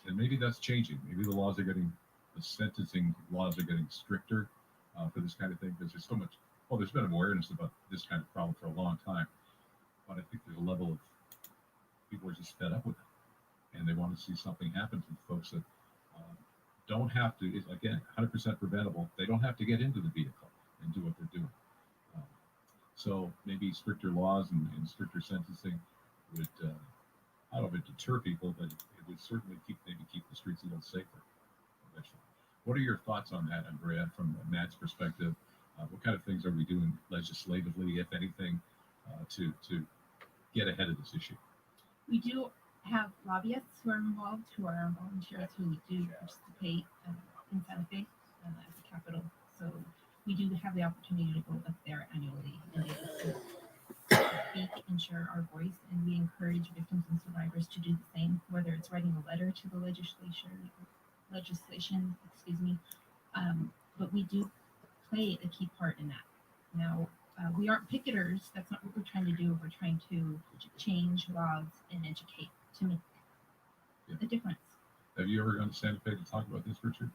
and maybe that's changing. Maybe the sentencing laws are getting stricter for this kind of thing because there's so much. Well, there's been awareness about this kind of problem for a long time, but I think there's a level of people are just fed up with it, and they want to see something happen to the folks that uh, don't have to. Again, 100% preventable. They don't have to get into the vehicle and do what they're doing. Um, so maybe stricter laws and stricter sentencing would, I don't know if it deter people, but it would certainly keep the streets a little safer eventually. What are your thoughts on that, Andrea, from Matt's perspective? What kind of things are we doing legislatively, if anything, to get ahead of this issue? We do have lobbyists who are involved, who are volunteers who do participate in Santa Fe at the Capitol. So we do have the opportunity to go up there annually and able to speak and share our voice. And we encourage victims and survivors to do the same, whether it's writing a letter to the legislation, excuse me. But we do play a key part in that. Now, we aren't picketers. That's not what we're trying to do. We're trying to change laws and educate to make Yeah. a difference. Have you ever gone to Santa Fe to talk about this, Richard?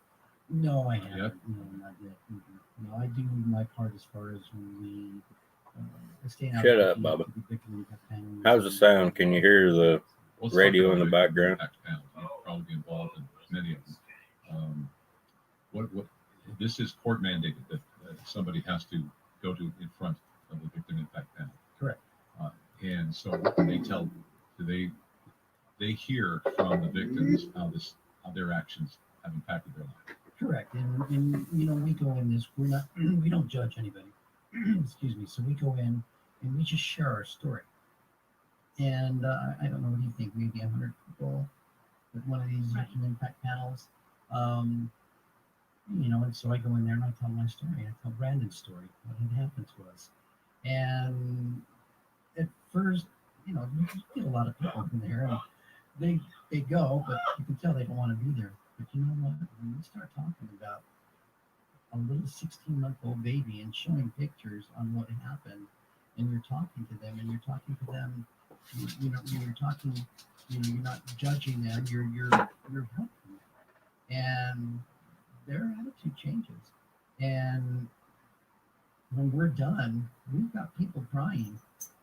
No, I Not haven't. yet? No, not yet. No, I do my part as far as when staying out Shut of up, the- Bubba. the victim impact panels How's the and- sound? Can you hear the Let's radio talk in about the victim background? impact panels. You'll probably be involved in many of them. What this is court mandated that somebody has to go to in front of the victim impact panel. Correct. And so what can they tell? Do they hear from the victims how their actions have impacted their life? Correct. And we go in this, we're not, we don't judge anybody. Excuse me. So we go in and we just share our story. And I don't know, what do you think? Maybe 100 people at one of these Right. victim impact panels. And so I go in there and I tell my story. I tell Brandon's story, what had happened to us. And at first, you get a lot of people in there and they go, but you can tell they don't want to be there. But you know what? When you start talking about a little 16-month-old baby and showing pictures on what happened, and you're talking to them, you're talking, you're not judging them, you're helping them, and their attitude changes. And when we're done, we've got people crying,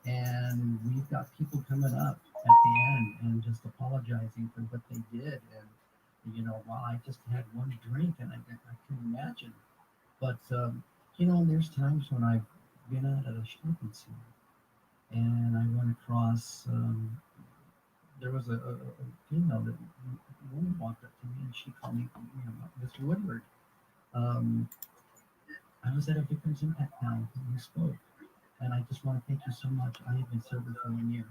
and we've got people coming up at the end and just apologizing for what they did. And well, I just had one drink, and I can imagine. But there's times when I've been out at a shopping center, and I went across. There was a female that a woman walked up to me, and she called me, Mr. Woodward. I was at a victims impact panel, and we spoke, and I just want to thank you so much. I have been sober for 1 year,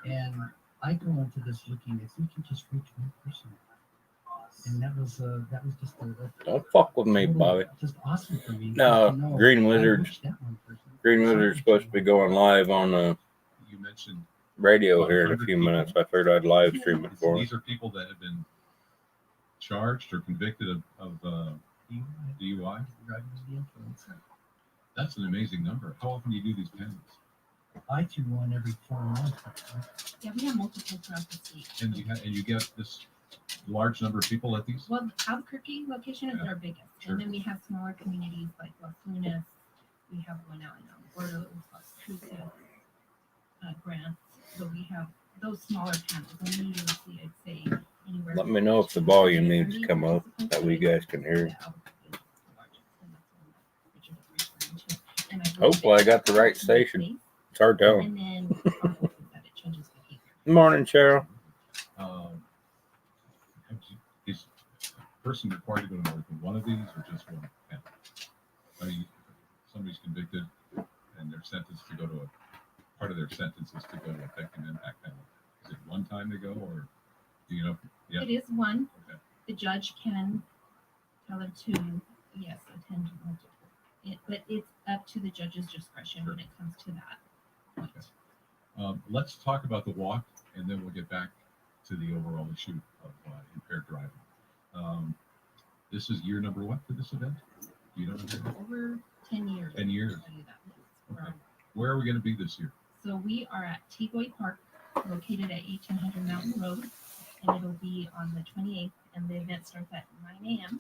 and I go into this looking if we can just reach one person. And that was just Don't fuck with me, total- Bobby. just awesome for me. No, just to know Green I Wizards. reached that one person. Green Wizard's supposed to be going live on the You mentioned radio here in a few minutes. I figured I'd live stream it for these them. are people that have been charged or convicted of DUI. Driving under the influence. That's an amazing number. How often do you do these panels? I do one every 4 months. Yeah, we have multiple throughout the state. And you get this large number of people at these? Well, Albuquerque location is Yeah, our biggest, sure. and then we have smaller communities like Las Lunas. We have one out in Alberto, Las Cruces, Grants. So we have those smaller panels, and we usually see, I'd say, anywhere. Let me know if the volume needs to come up. That way you guys can hear. Hopefully I got the right station. It's hard telling. And then our hope is that it changes behavior. Good morning, Cheryl. Is a person required to go to more than one of these or just one panel? I mean, somebody's convicted and they're sentenced to go to part of their sentence is to go to a victim impact panel. Is it one time they go or do you know? Yeah. It is one. Okay. The judge can tell her to, yes, attend multiple. But it's up to the judge's discretion when it comes to that point. Let's talk about the walk and then we'll get back to the overall issue of impaired driving. This is year number what for this event? Do you know? Over 10 years. 10 years. I'll tell you that. Okay. Where are we going to be this year? So we are at Tegoy Park, located at 1800 Mountain Road. and it'll be on the 28th, and the event starts at 9 a.m.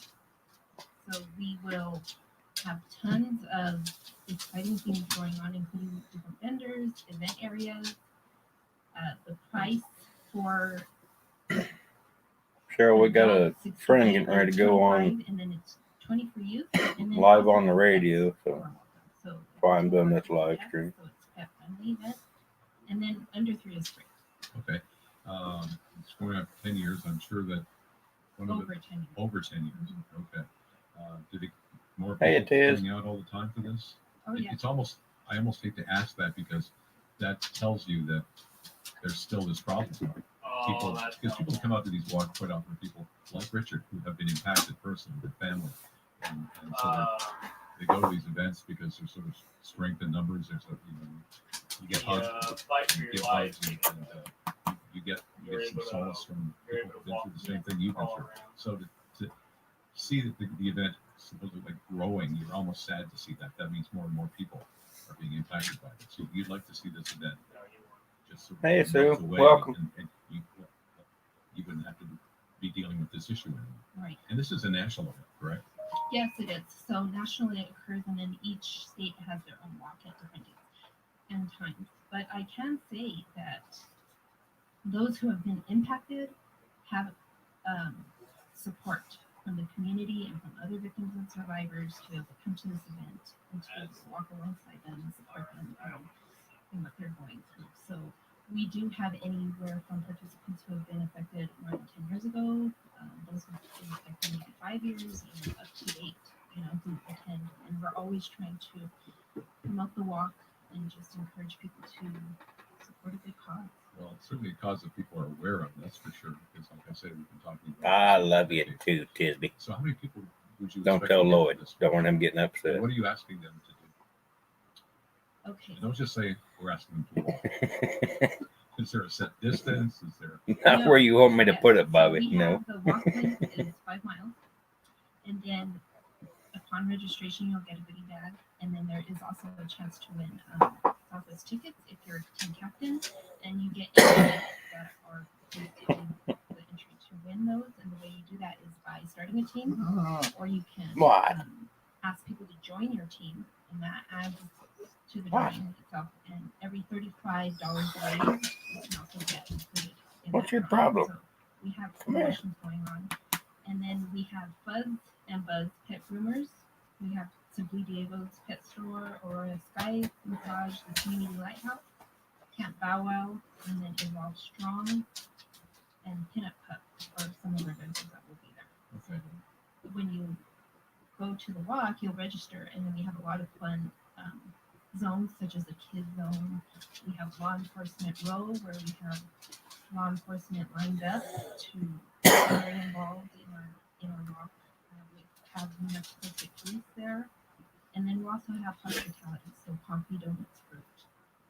So we will have tons of exciting things going on, including different vendors, event areas. The price for Cheryl, we the got a adults, 60 friend getting ready to go on 25, and then it's 20 for youth, and then live also on the radio, pets so are welcome. So that's why I'm doing it's this live pets, stream. So it's pet friendly event, and then under 3 is free. Okay. It's going on for 10 years. I'm sure that one of Over 10 years. over 10 years. Okay. Did it more Hey, people it is. coming out all the time for this? Oh yeah. It's almost, I almost hate to ask that because that tells you that there's still this problem. People, because people come out to these walks quite often, people like Richard who have been impacted personally, their family, and so they go to these events because there's sort of strength in numbers. There's a, you get hugs, fight for you your get life. hugs, and you get some solace from people who've been through the same thing you've been through. So to see that the event is supposedly like growing, you're almost sad to see that. That means more and more people are being impacted by it. So you'd like to see this event just sort of Hey, melt Sue. away, Welcome. and you wouldn't have to be dealing with this issue anymore. Right. And this is a national event, correct? Yes, it is. So nationally it occurs, and then each state has their own walk at different dates and times. But I can say that those who have been impacted have support from the community and from other victims and survivors to be able to come to this event and to walk alongside them and support them in what they're going through. So we do have anywhere from participants who have been affected more than 10 years ago, those who have been affected maybe 5 years, and up to 8, who attend. And we're always trying to promote the walk and just encourage people to support a good cause. Well, it's certainly a cause that people are aware of, that's for sure. Because like I said, we've been talking about I this. love you too, Tisby. So how many people would you Don't expect tell to get to Lloyd. this Don't one? want him getting And upset. what are you asking them to do? Okay. Don't just say we're asking them to walk. Is there a set distance? Is there? Not where you want me to Yes. put it, So Bobby. we No. have the walk length is 5 miles, and then upon registration you'll get a goodie bag, and then there is also a chance to win Southwest tickets if you're a team captain, and you get entries that are basically the entry to win those. And the way you do that is by starting a team, or you can What? ask people to join your team, and that adds to the What? drawing itself. And every $35 raised, you can also get included in What's that your drawing. problem? So we have Come here. promotions going on, and then we have Fuzz and Buzz Pet Groomers. We have Simply Diego's Pet Store, Aurora Sky Massage, the Community Lighthouse, Camp Bow Wow, and then Evolve Strong, and Pinup Pup are some of our vendors that will be there. Okay. When you go to the walk, you'll register, and then we have a lot of fun zones, such as a kid zone. We have law enforcement row, where we have law enforcement lined up to get very involved in our walk. We have New Mexico State Police there, and then we also have hospitality, so coffee, donuts, fruit,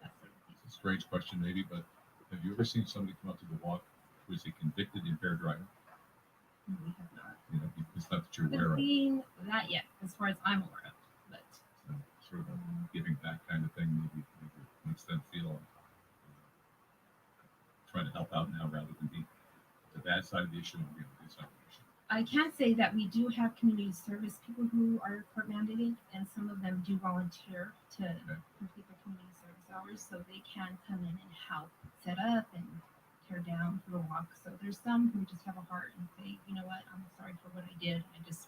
that sort of thing. It's a strange question, maybe, but have you ever seen somebody come out to the walk who is a convicted impaired driver? No, we have not It's not that you're aware of. seen that yet, as far as I'm aware of. But So sort of a giving back kind of thing, maybe makes them feel trying to help out now rather than be the bad side of the issue and be on the good side of the issue. I can say that we do have community service people who are court mandated, and some of them do volunteer to complete their community service hours, so they can come in and help set up and tear down for the walk. So there's some who just have a heart and say, you know what, I'm sorry for what I did. I just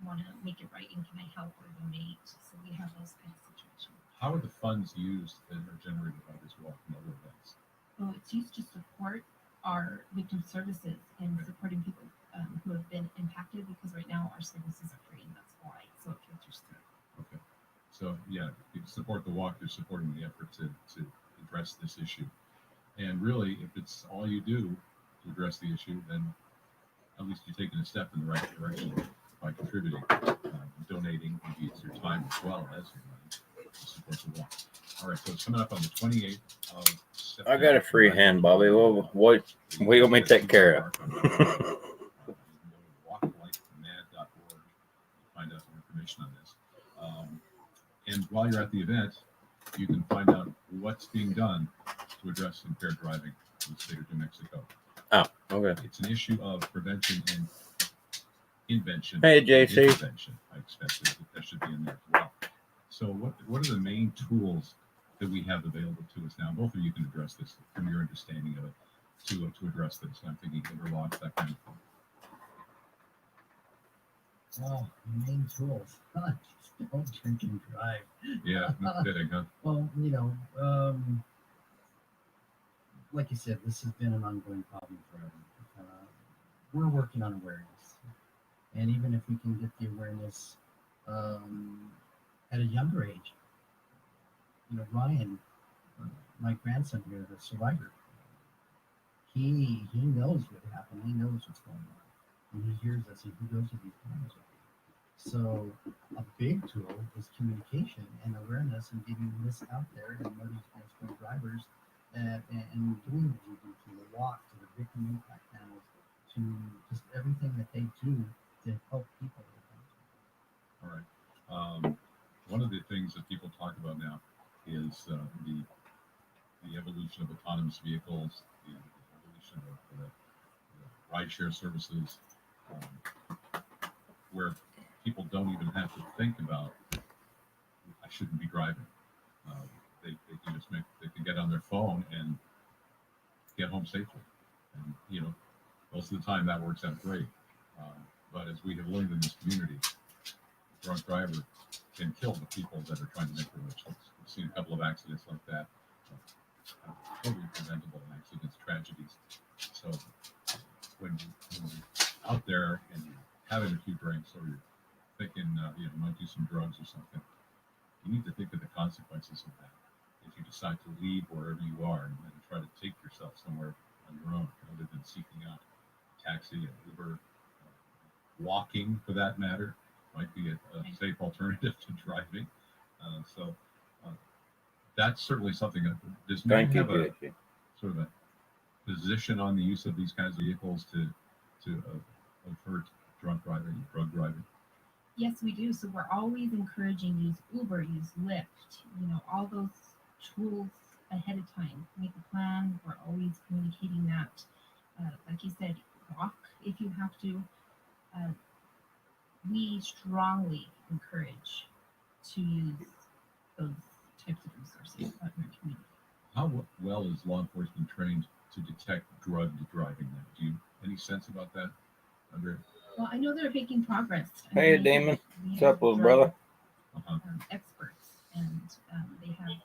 want to make it right, and can I help or donate? So we have those kind of situations. How are the funds used that are generated by this walk and other events? Well, it's used to support our victim services and supporting people who have been impacted, because right now our services are free, and that's why. So it filters through. Okay. So yeah, if you support the walk, you're supporting the effort to address this issue. And really, if it's all you do to address the issue, then at least you're taking a step in the right direction by contributing, donating, maybe it's your time as well as your money to support the walk. All right, so it's coming up on the 28th of September. I got a free hand, Bobby. Well, what you want me to take care of? You can go to walklifemad.org to find out more information on this. And while you're at the event, you can find out what's being done to address impaired driving in the state of New Mexico. Oh, okay. It's an issue of prevention and invention. Hey, and JC. intervention. I expect that should be in there as well. So what are the main tools that we have available to us now? Both of you can address this from your understanding of it to address this. I'm thinking interlocks, that kind of thing. Oh, main tools. Don't drink and drive. Yeah, no kidding, huh? Well, like you said, this has been an ongoing problem forever. We're working on awareness, and even if we can get the awareness at a younger age, Ryan, my grandson here, the survivor, he knows what happened. He knows what's going on, and he hears us, and he goes to these times. So a big tool is communication and awareness and getting this out there and letting these drivers and doing the GBT, the walk, to the victim impact panels, to just everything that they do to help people. All right. One of the things that people talk about now is the evolution of autonomous vehicles, the evolution of the rideshare services, where people don't even have to think about, I shouldn't be driving. They can get on their phone and get home safely. And, most of the time that works out great. But as we have learned in this community, a drunk driver can kill the people that are trying to make their way. We've seen a couple of accidents like that. Totally preventable accidents, tragedies. So when you're out there and you're having a few drinks, or you're thinking, might do some drugs or something, you need to think of the consequences of that. If you decide to leave wherever you are and try to take yourself somewhere on your own, other than seeking out a taxi, an Uber, walking for that matter, might be a safe alternative to driving. So that's certainly something that does not Thank you, have a JC. sort of a position on the use of these kinds of vehicles to avert drunk driving, drug driving. Yes, we do. So we're always encouraging use Uber, use Lyft, all those tools ahead of time. Make a plan. We're always communicating that. Like you said, walk if you have to. We strongly encourage to use those types of resources out in our community. How well is law enforcement trained to detect drug driving now? Do you any sense about that, Andrea? Well, I know they're making progress. Hey, We Damon. have What's up, little drug, brother? Uh-huh. Experts, and they have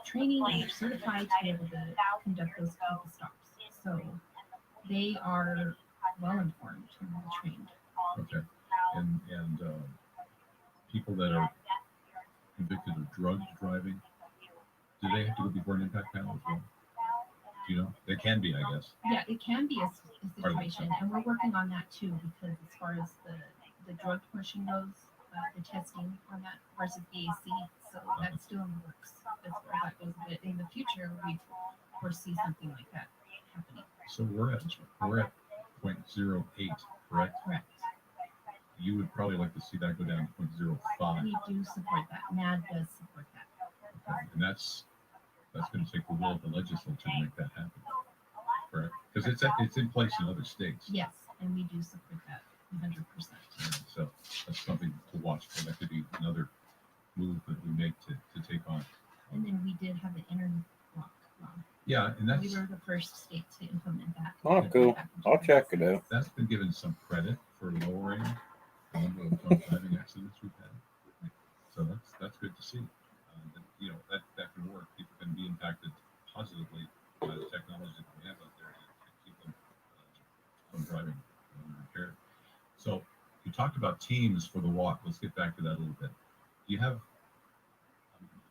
training and they're certified to be able to conduct those type of stops. So they are well informed and well trained. Okay. And people that are convicted of drug driving, do they have to go before an impact panel as well? Do you know? They can be, I guess. Yeah, it can be a Part of the situation, and we're working on that too, because as far as the drug portion goes, the testing on that versus BAC, so that's still in the works as far as that goes. But in the future, we foresee something like that happening. So we're at 0.08, correct? Correct. You would probably like to see that go down to 0.05. We do support that. NAD does support that. Okay. And that's going to take the will of the legislature to make that happen, correct? Because it's in place in other states. Yes, and we do support that 100%. So that's something to watch for. That could be another move that we make to take on. And then we did have the interlock law. Yeah, and We were the first state to implement that. Oh, cool. I'll check it out. that's been given some credit for lowering the number of drunk driving accidents we've had. So that's good to see. That can work. People can be impacted positively by the technology that we have out there to keep them from driving unimpaired. So you talked about teams for the walk. Let's get back to that a little bit. Do you have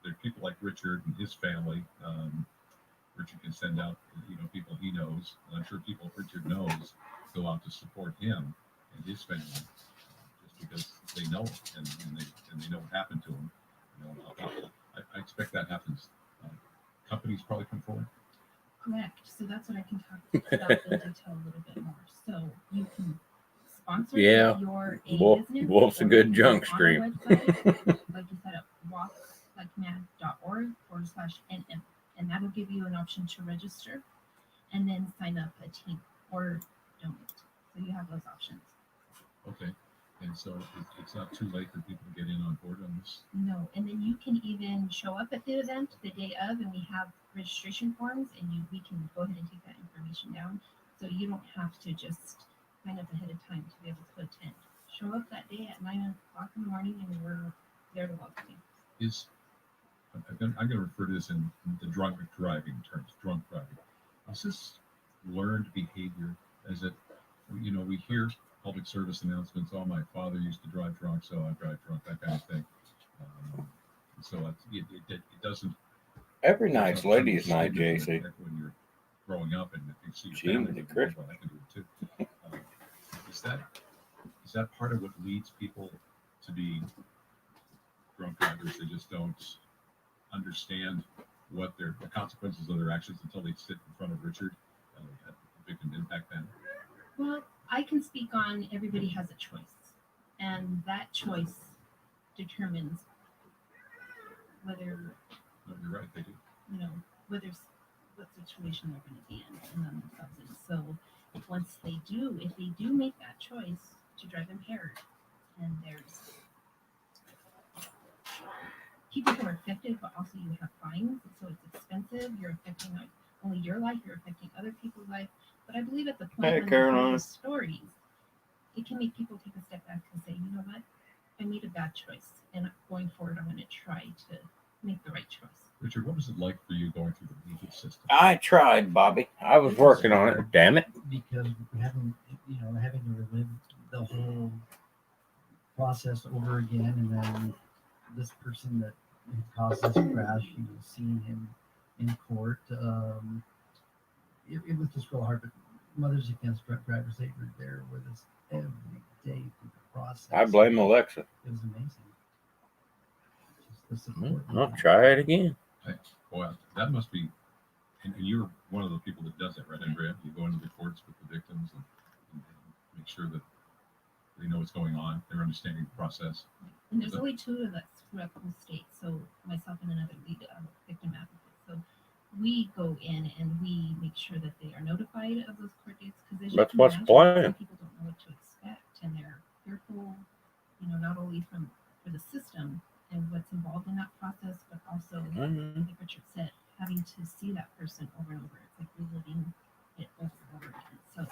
there are people like Richard and his family? Richard can send out people he knows, and I'm sure people Richard knows go out to support him and his family just because they know him and they know what happened to him. I expect that happens. Companies probably come forward. Correct. So that's what I can talk about in detail a little bit more. So you can sponsor Yeah. your business. Wolf's a good or junk on our stream. website, like you said, at walklikeMad.org/NM. And that'll give you an option to register. and then sign up a team or donate. So you have those options. Okay. And so it's not too late for people to get in on board on this. No, and then you can even show up at the event the day of, and we have registration forms, and we can go ahead and take that information down. So you don't have to just sign up ahead of time to be able to attend. Show up that day at 9 o'clock in the morning, and we're there to welcome you. I'm going to refer to this in the drunk driving terms. Drunk driving. Is this learned behavior? Is it? We hear public service announcements. Oh, my father used to drive drunk, so I drive drunk. That kind of thing. So it doesn't. Every night's There's ladies' no night, stigma JC. when you're growing up and if you see your Gee, family, the doing it, Chris. well, I can do it too. Is that part of what leads people to be drunk drivers? They just don't understand what the consequences of their actions until they sit in front of Richard and it can impact them. Well, I can speak on everybody has a choice, and that choice determines whether No, you're right, they do. what situation they're going to be in and themselves in. So if they do make that choice to drive impaired, and there's people who are affected, but also you have fines, so it's expensive. You're affecting not only your life, you're affecting other people's life. But I believe at the point Hey, when Caroline. you hear the stories, it can make people take a step back and say, you know what, I made a bad choice, and going forward, I'm going to try to make the right choice. Richard, what was it like for you going through the legal system? I tried, Bobby. I was working on it. Damn it. Because having to relive the whole process over again, and then this person that had caused this crash, seeing him in court, it was just real hard. But Mothers Against Drunk Drivers, they were there with us every day through the process. I blame Alexa. It was amazing. Just the support. I'll try it again. Well, that must be, and you're one of the people that does that, right, Andrea? You go into the courts with the victims and make sure that they know what's going on, they're understanding the process. And there's only two of us throughout the whole state, so myself and another lead victim advocate. So we go in and we make sure that they are notified of those court dates, because That's what's planned. people don't know what to expect, and they're fearful, not only for the system and what's involved in that process, but also, like Richard said, having to see that person over and over. It's like reliving it over and over again. So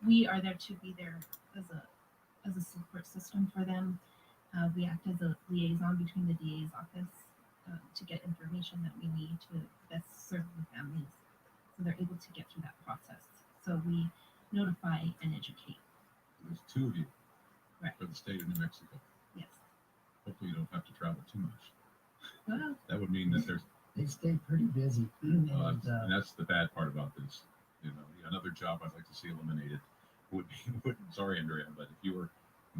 we are there to be there as a support system for them. We act as a liaison between the DA's office to get information that we need to best serve the families, so they're able to get through that process. So we notify and educate. There's two of you Right. for the state of New Mexico. Yes. Hopefully you don't have to travel too much. Well, That would mean that there's, They stay pretty busy. And, and that's the bad part about this. Another job I'd like to see eliminated sorry, Andrea, but if you were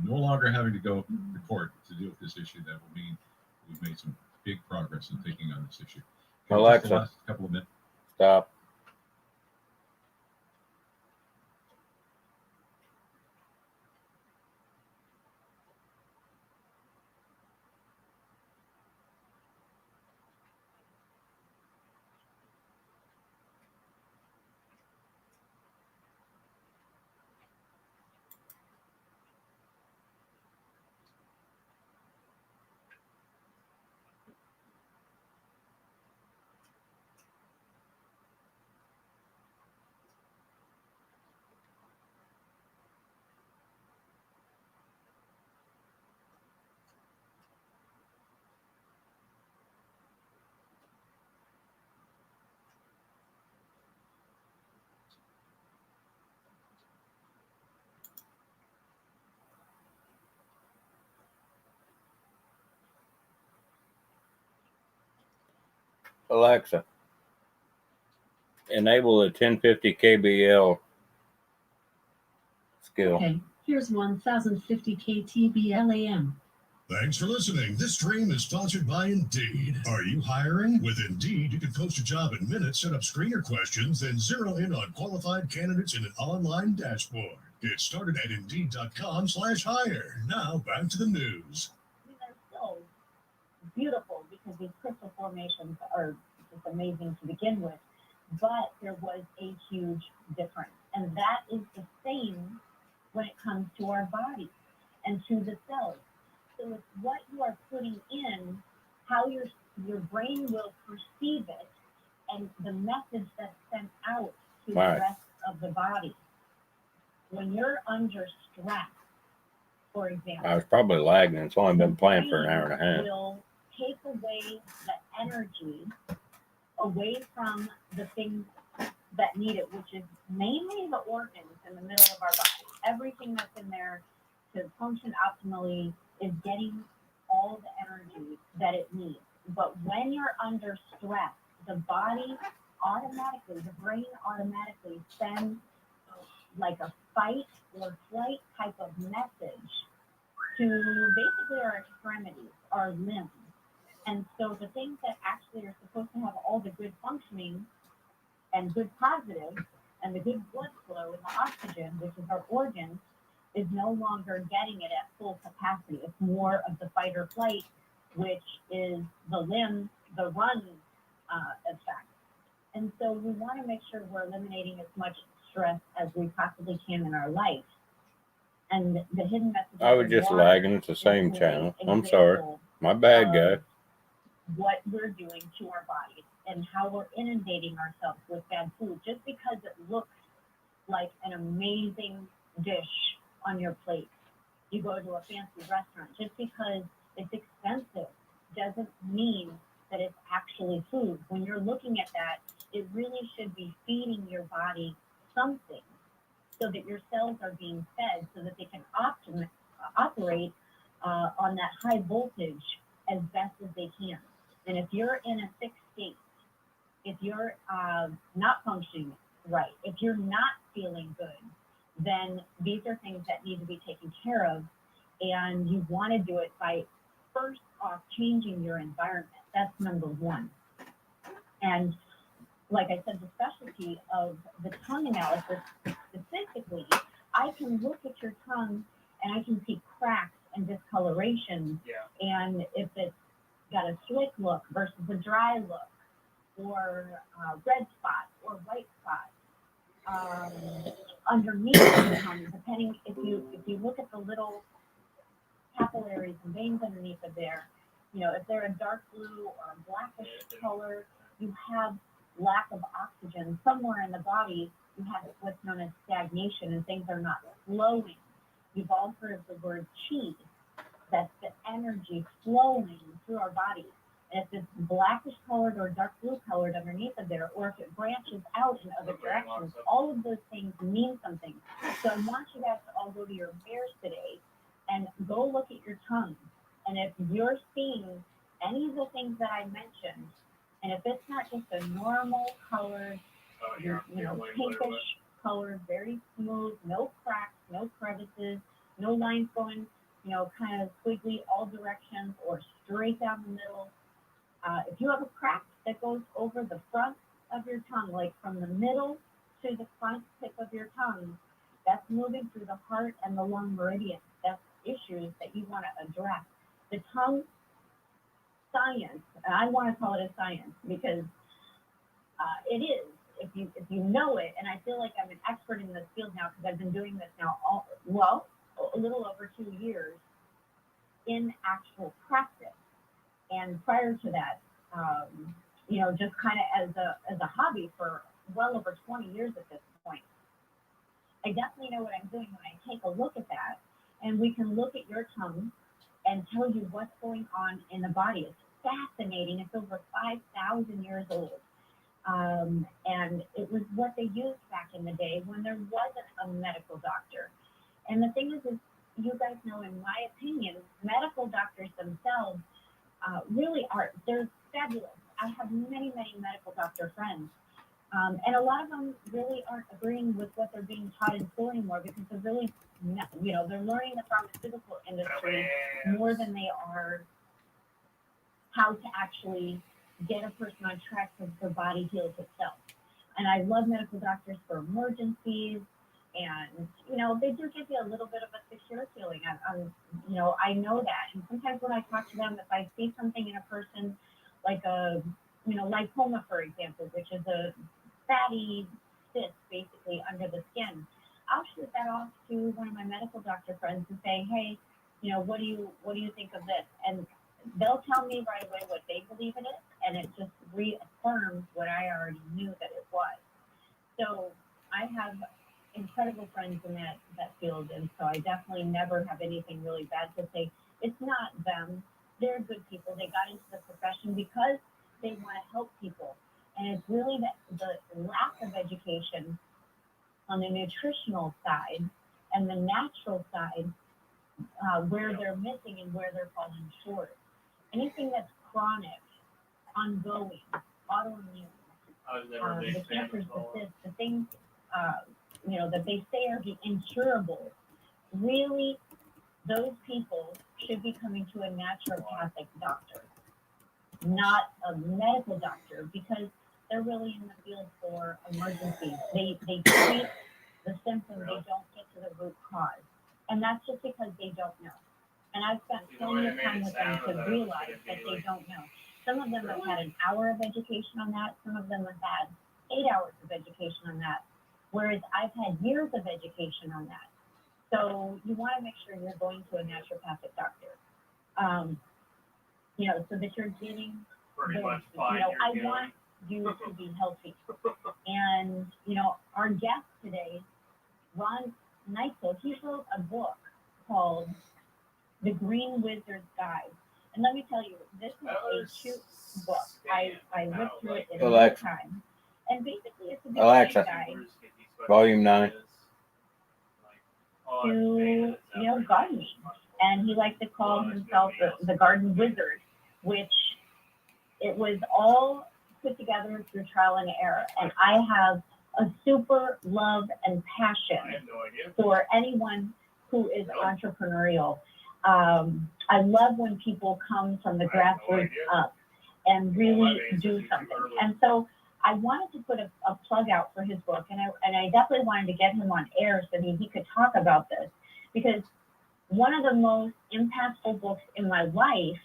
no longer having to go to court to deal with this issue, that would mean we've made some big progress in taking on this issue. Okay, Alexa. just the last couple of minutes. Stop. Alexa, enable the 1050 KBL skill. Okay, here's 1050 KTBL AM. Thanks for listening. This stream is sponsored by Indeed. Are you hiring? With Indeed, you can post a job in minutes, set up screener questions, then zero in on qualified candidates in an online dashboard. Get started at Indeed.com/hire. Now back to the news. They're so beautiful because these crystal formations are just amazing to begin with. but there was a huge difference. And that is the same when it comes to our body and to the cells. So it's what you are putting in, how your brain will perceive it, and the message that's sent out to Right. the rest of the body. When you're under stress, for example, I was probably lagging. It's only been playing for an hour and a half. will take away the energy away from the things that need it, which is mainly the organs in the middle of our body. Everything that's in there to function optimally is getting all the energy that it needs. But when you're under stress, the body automatically, the brain automatically sends like a fight or flight type of message to basically our extremities, our limbs. And so the things that actually are supposed to have all the good functioning and good positive and the good blood flow and the oxygen, which is our organs, is no longer getting it at full capacity. It's more of the fight or flight, which is the limb, the run effect. And so we want to make sure we're eliminating as much stress as we possibly can in our life. And the hidden message. I was just lagging. It's the same channel. I'm sorry. My bad, guy. What we're doing to our bodies and how we're inundating ourselves with bad food just because it looks like an amazing dish on your plate. You go to a fancy restaurant, just because it's expensive doesn't mean that it's actually food. When you're looking at that, it really should be feeding your body something so that your cells are being fed so that they can operate on that high voltage as best as they can. And if you're in a sick state, if you're not functioning right, if you're not feeling good, then these are things that need to be taken care of. And you want to do it by first off changing your environment. That's number one. And like I said, the specialty of the tongue analysis specifically, I can look at your tongue and I can see cracks and discoloration. Yeah. And if it's got a slick look versus a dry look, or red spots or white spots underneath the tongue, depending if you look at the little capillaries and veins underneath of there, you know, if they're a dark blue or a blackish color, you have lack of oxygen somewhere in the body. You have what's known as stagnation, and things are not flowing. You've all heard of the word chi. That's the energy flowing through our body. And if it's blackish colored or dark blue colored underneath of there, or if it branches out in other directions, all of those things mean something. So I want you guys to all go to your mirrors today and go look at your tongue. And if you're seeing any of the things that I mentioned, and if it's not just a normal colored, pinkish colored, very smooth, no cracks, no crevices, no lines going, kind of squiggly all directions or straight down the middle. If you have a crack that goes over the front of your tongue, like from the middle to the front tip of your tongue, that's moving through the heart and the lung meridian. That's issues that you want to address. The tongue science, and I want to call it a science because it is. If you know it, and I feel like I'm an expert in this field now because I've been doing this now a little over 2 years in actual practice. And prior to that, just kind of as a hobby for well over 20 years at this point. I definitely know what I'm doing when I take a look at that. And we can look at your tongue and tell you what's going on in the body. It's fascinating. It's over 5,000 years old. And it was what they used back in the day when there wasn't a medical doctor. And the thing is you guys know, in my opinion, medical doctors themselves really are, they're fabulous. I have many, many medical doctor friends. And a lot of them really aren't agreeing with what they're being taught in school anymore because they're really, they're learning the pharmaceutical industry more than they are how to actually get a person on track so their body heals itself. And I love medical doctors for emergencies. And, they do give you a little bit of a secure feeling. I know that. And sometimes when I talk to them, if I see something in a person, like a, lipoma, for example, which is a fatty cyst basically under the skin, I'll shoot that off to one of my medical doctor friends and say, hey, you know, what do you think of this? And they'll tell me right away what they believe it is, and it just reaffirms what I already knew that it was. So I have incredible friends in that field, and so I definitely never have anything really bad to say. It's not them. They're good people. They got into the profession because they want to help people. And it's really the lack of education on the nutritional side and the natural side where they're missing and where they're falling short. Anything that's chronic, ongoing, autoimmune, the cancers, the cysts, the things, you know, that they say are the incurable, really, those people should be coming to a naturopathic doctor, not a medical doctor, because they're really in the field for emergencies. They treat the symptom, they don't get to the root cause. And that's just because they don't know. And I've spent plenty of time with them to realize that they don't know. Some of them have had an hour of education on that. Some of them have had 8 hours of education on that. Whereas I've had years of education on that. So you want to make sure you're going to a naturopathic doctor. You know, so that you're getting Pretty the, much you fine. know, I You're want you to be healthy. And, you know, our guest today, Ron Neitzel, he wrote a book called The Green Wizard's Guide. And let me tell you, this is a cute book. I looked through it in no Alexa. time. And basically it's a Alexa. guide Volume 9. to, you know, gardening. And he liked to call himself the garden wizard, which it was all put together through trial and error. And I have a super love and I passion have no idea. for anyone who is entrepreneurial. I love when people come from the I have no grassroots idea. up and really Well, that means do it's too something. early. And so I wanted to put a plug out for his book, and I definitely wanted to get him on air so that he could talk about this, because one of the most impactful books in my life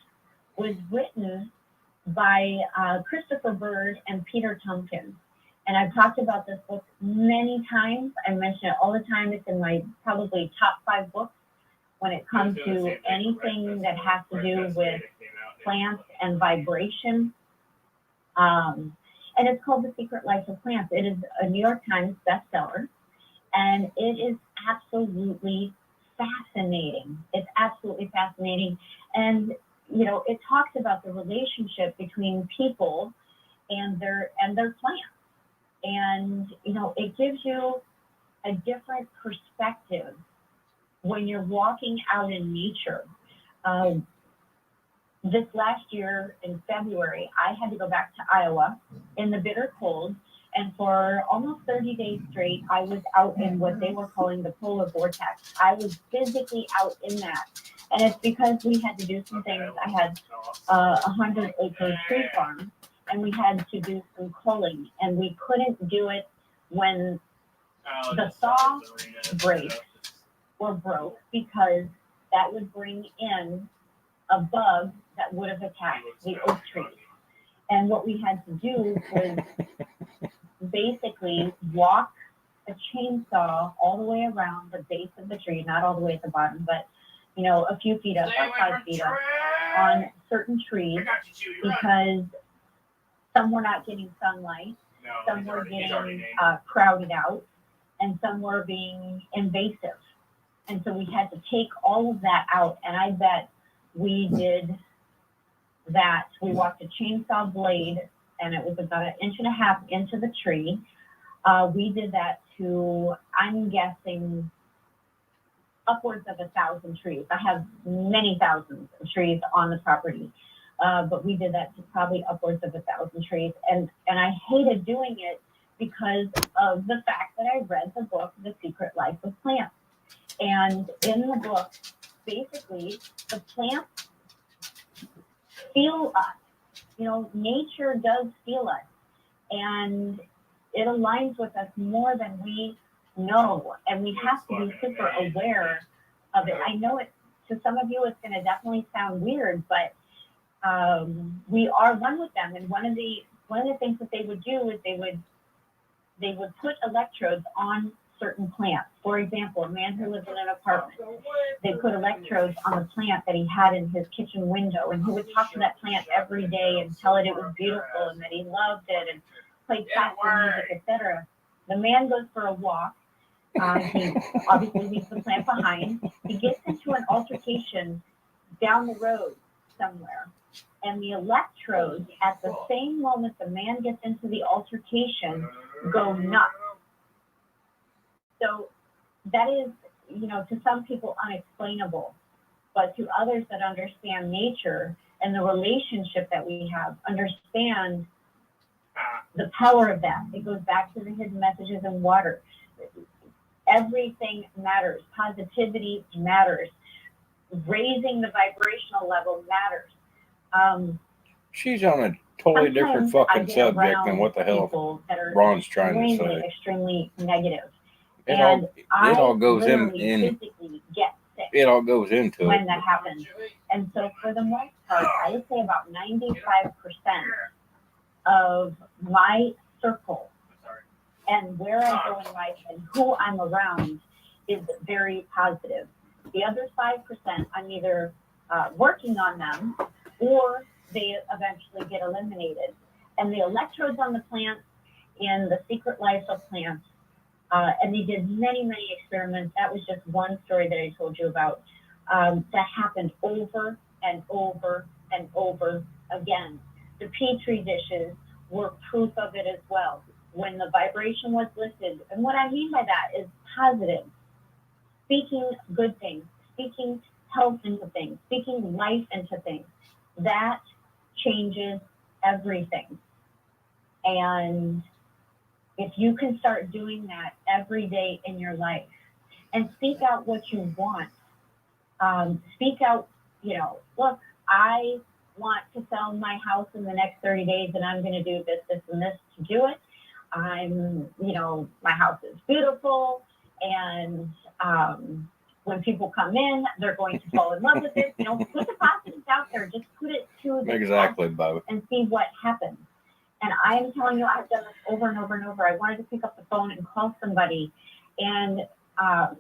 was written by Christopher Bird and Peter Tompkins. And I've talked about this book many times. I mention it all the time. It's in my probably top 5 books when it comes to anything that has to do with plants and vibration. And it's called The Secret Life of Plants. It is a New York Times bestseller, and it is absolutely fascinating. It's absolutely fascinating. And, you know, it talks about the relationship between people and their plants. And, you know, it gives you a different perspective when you're walking out in nature. This last year in February, I had to go back to Iowa in the bitter cold. And for almost 30 days straight, I was out in what they were calling the polar vortex. I was physically out in that. And it's because we had to do some things. I had a 100-acre tree farm, and we had to do some culling. And we couldn't do it when the saw breaks or broke, because that would bring in a bug that would have attacked the oak tree. And what we had to do was basically walk a chainsaw all the way around the base of the tree, not all the way at the bottom, but, you know, a few feet up, or 5 feet up, on certain trees, because some were not getting sunlight, some were getting crowded out, and some were being invasive. And so we had to take all of that out, and I bet we did that. We walked a chainsaw blade, and it was about 1.5 inches into the tree. We did that to, I'm guessing, upwards of 1,000 trees. I have many thousands of trees on the property, but we did that to probably upwards of 1,000 trees. And I hated doing it because of the fact that I read the book, The Secret Life of Plants. And in the book, basically, the plants feel us. You know, nature does feel us, and it aligns with us more than we know, and we have to be super aware of it. I know it, to some of you, it's going to definitely sound weird, but we are one with them. And one of the things that they would do is they would they would put electrodes on certain plants. For example, a man who lives in an apartment, they put electrodes on the plant that he had in his kitchen window, and he would talk to that plant every day and tell it was beautiful and that he loved it and played classical music, etc. The man goes for a walk. He obviously leaves the plant behind. He gets into an altercation down the road somewhere, and the electrodes, at the same moment the man gets into the altercation, go nuts. So that is, to some people unexplainable, but to others that understand nature and the relationship that we have, understand the power of that. It goes back to the hidden messages in water. Everything matters. Positivity matters. Raising the vibrational level matters. She's on a totally different Sometimes I fucking get subject than around what the hell people that are Ron's trying to extremely, say. extremely negative. It And all I all goes literally in physically get sick it all goes into when it. that happens. And so for the most part, I would say about 95% of my circle and where I go in life and who I'm around is very positive. The other 5%, I'm either working on them or they eventually get eliminated. And the electrodes on the plants in the secret life of plants, and they did many, many experiments. That was just one story that I told you about. That happened over and over and over again. The Petri dishes were proof of it as well. When the vibration was lifted, and what I mean by that is positive, speaking good things, speaking health into things, speaking life into things, that changes everything. And if you can start doing that every day in your life and speak out what you want, speak out, look, I want to sell my house in the next 30 days and I'm going to do this, this, and this to do it. My house is beautiful. And when people come in, they're going to fall in love with it. Put the positives out there. Just put it to the Exactly, test Bob. and see what happens. And I am telling you, I've done this over and over and over. I wanted to pick up the phone and call somebody. And I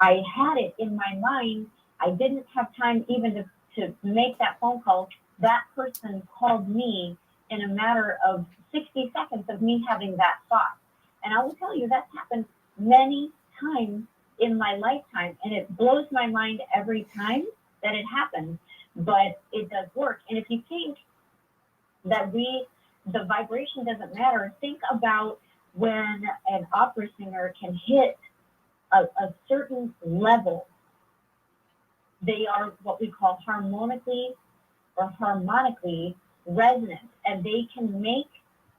had it in my mind. I didn't have time even to make that phone call. That person called me in a matter of 60 seconds of me having that thought. And I will tell you, that's happened many times in my lifetime. And it blows my mind every time that it happens. But it does work. And if you think that the vibration doesn't matter, think about when an opera singer can hit a certain level. They are what we call harmonically resonant, and they can make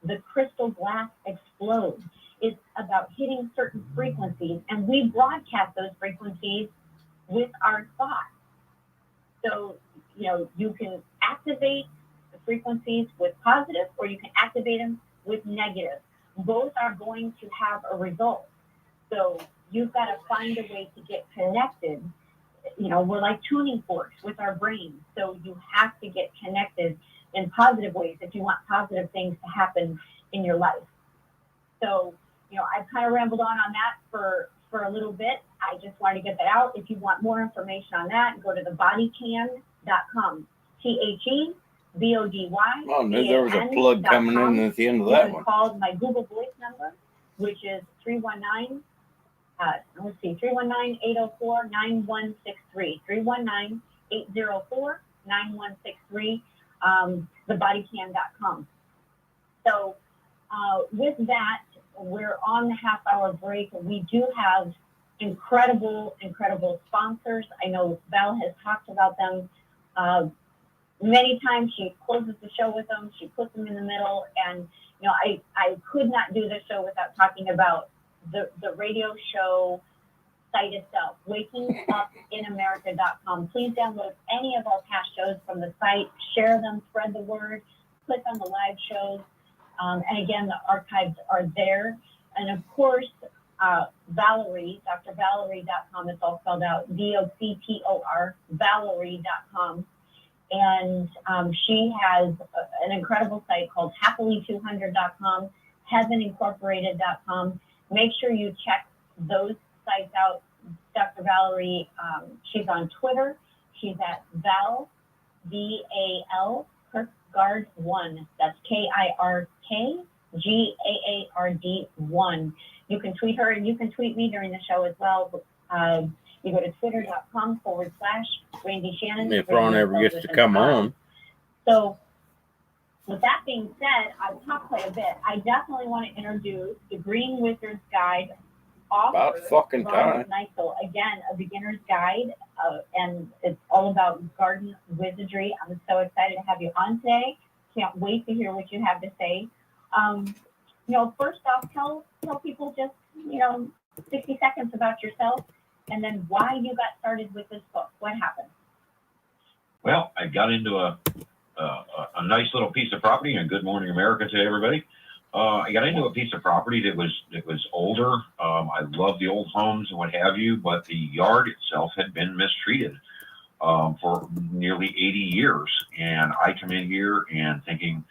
the crystal glass explode. It's about hitting certain frequencies, and we broadcast those frequencies with our thoughts. So, you can activate the frequencies with positive, or you can activate them with negative. Both are going to have a result. So you've got to find a way to get connected. We're like tuning forks with our brain. So you have to get connected in positive ways if you want positive things to happen in your life. So, I've kind of rambled on that for a little bit. I just wanted to get that out. If you want more information on that, go to thebodycan.com. THEBODY. Oh, there was a plug coming in at the end of that one. Call my Google Voice number, which is 319. 319-804-9163. 319-804-9163. Thebodycan.com. So with that, we're on the half-hour break. We do have incredible sponsors. I know Val has talked about them many times. She closes the show with them. She puts them in the middle. And, I could not do this show without talking about the radio show site itself, wakingupinamerica.com. Please download any of our past shows from the site, share them, spread the word, click on the live shows. And again, the archives are there. And of course, Valerie, drvalerie.com, it's all spelled out, VOCTOR, Valerie.com. And she has an incredible site called happily200.com, heavenincorporated.com. Make sure you check those sites out. Dr. Valerie, she's on Twitter. She's at Val, VAL, Kirkgard1. That's KIRKGAARD1. You can tweet her and you can tweet me during the show as well. You go to twitter.com/Randy Shannon. If Ron ever gets to come on. So, with that being said, I've talked quite a bit. I definitely want to introduce the Green Wizard's Guide author, About fucking Ron time. Neisel. Again, a beginner's guide, and it's all about garden wizardry. I'm so excited to have you on today. Can't wait to hear what you have to say. First off, tell people just, 60 seconds about yourself, and then why you got started with this book. What happened? Well, I got into a nice little piece of property, and good morning, America, to everybody. I got into a piece of property that was older. I love the old homes and what have you, but the yard itself had been mistreated for nearly 80 years. And I come in here and thinking,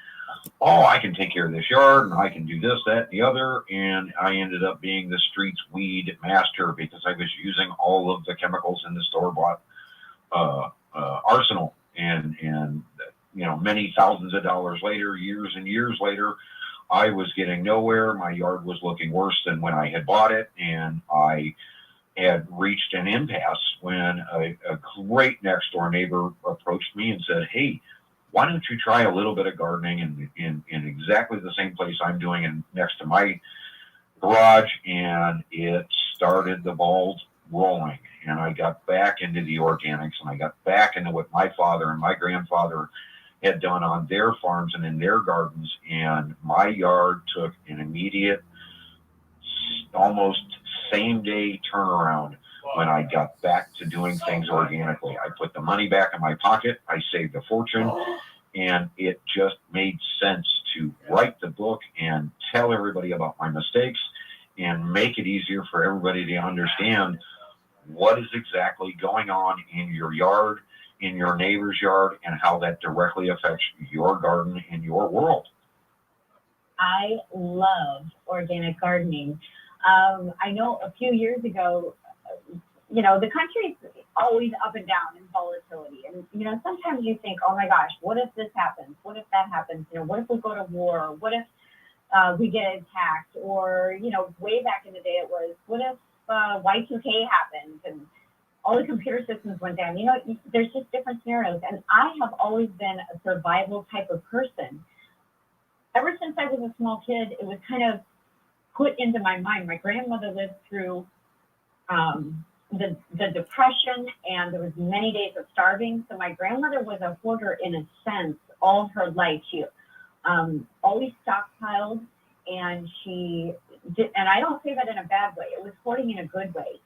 oh, I can take care of this yard, and I can do this, that, and the other. And I ended up being the streets weed master because I was using all of the chemicals in the store-bought arsenal. And many thousands of dollars later, years and years later, I was getting nowhere. My yard was looking worse than when I had bought it, and I had reached an impasse when a great next door neighbor approached me and said, hey, why don't you try a little bit of gardening in exactly the same place I'm doing and next to my garage? And it started the ball rolling, and I got back into the organics, and I got back into what my father and my grandfather had done on their farms and in their gardens. And my yard took an immediate, almost same day turnaround when I got back to doing things organically. I put the money back in my pocket. I saved a fortune, and it just made sense to write the book and tell everybody about my mistakes and make it easier for everybody to understand what is exactly going on in your yard, in your neighbor's yard, and how that directly affects your garden and your world. I love organic gardening. I know a few years ago, the country's always up and down in volatility. And, sometimes you think, oh my gosh, what if this happens? What if that happens? What if we go to war? What if we get attacked? Or, way back in the day it was, what if Y2K happened and all the computer systems went down? There's just different scenarios. And I have always been a survival type of person. Ever since I was a small kid, it was kind of put into my mind. My grandmother lived through the Depression, and there was many days of starving. So my grandmother was a hoarder in a sense all her life. She always stockpiled, and she did, and I don't say that in a bad way. It was hoarding in a good way.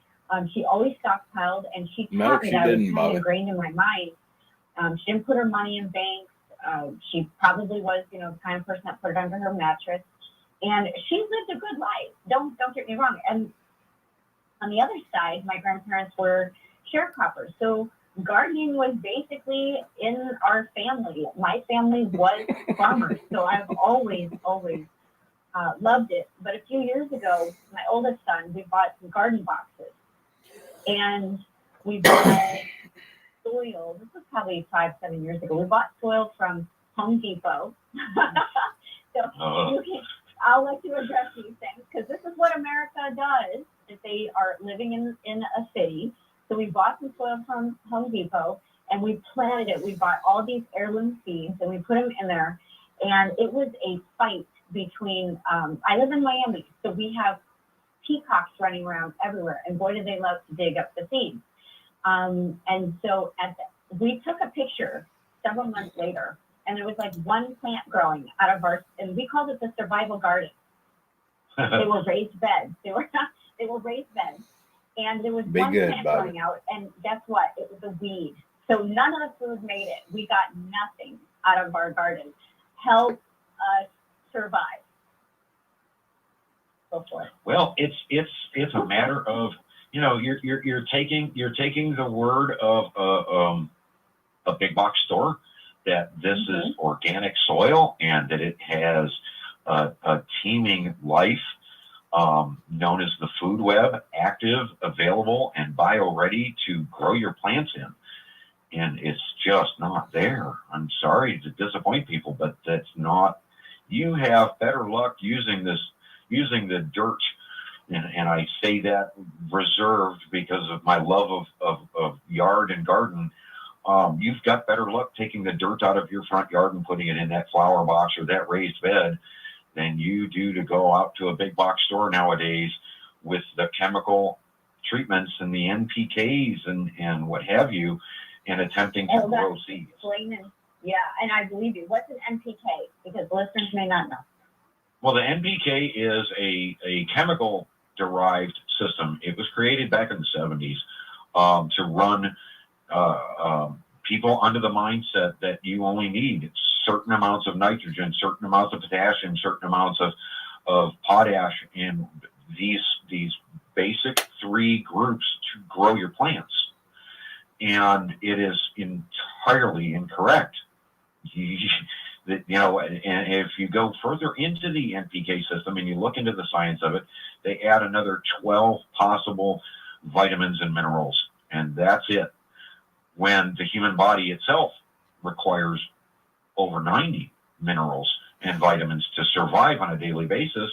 She always stockpiled, and she taught me that. It was kind of ingrained in my mind. She didn't put her money in banks. She probably was, the kind of person that put it under her mattress. And she lived a good life. Don't get me wrong. And on the other side, my grandparents were sharecroppers. So gardening was basically in our family. My family was farmers. So I've always loved it. But a few years ago, my oldest son, we bought some garden boxes. And we bought soil. This was probably 5-7 years ago. We bought soil from Home Depot. I'll let you address these things, because this is what America does if they are living in a city. So we bought some soil from Home Depot, and we planted it. We bought all these heirloom seeds, and we put them in there. And it was a fight between, I live in Miami, so we have peacocks running around everywhere, and boy, do they love to dig up the seeds. And so we took a picture several months later, and there was like one plant growing out of and we called it the survival garden. They were raised beds. They were raised beds, and there was one plant growing out, and guess what? It was a weed. So none of the food made it. We got nothing out of our garden. Help us survive. Go for it. Well, it's a matter of, you're taking the word of a big box store that this is organic soil and that it has a teeming life known as the food web, active, available, and bio-ready to grow your plants in. And it's just not there. I'm sorry to disappoint people, but that's not. You have better luck using the dirt, and I say that reserved because of my love of yard and garden. You've got better luck taking the dirt out of your front yard and putting it in that flower box or that raised bed than you do to go out to a big box store nowadays with the chemical treatments and the NPKs and what have you, and attempting to grow seeds. Yeah, and I believe you. What's an NPK? Because listeners may not know. Well, the NPK is a chemical derived system. It was created back in the 70s to run people under the mindset that you only need certain amounts of nitrogen, certain amounts of potassium, certain amounts of potash in these basic three groups to grow your plants. And it is entirely incorrect. And if you go further into the NPK system and you look into the science of it, they add another 12 possible vitamins and minerals, and that's it. When the human body itself requires over 90 minerals and vitamins to survive on a daily basis,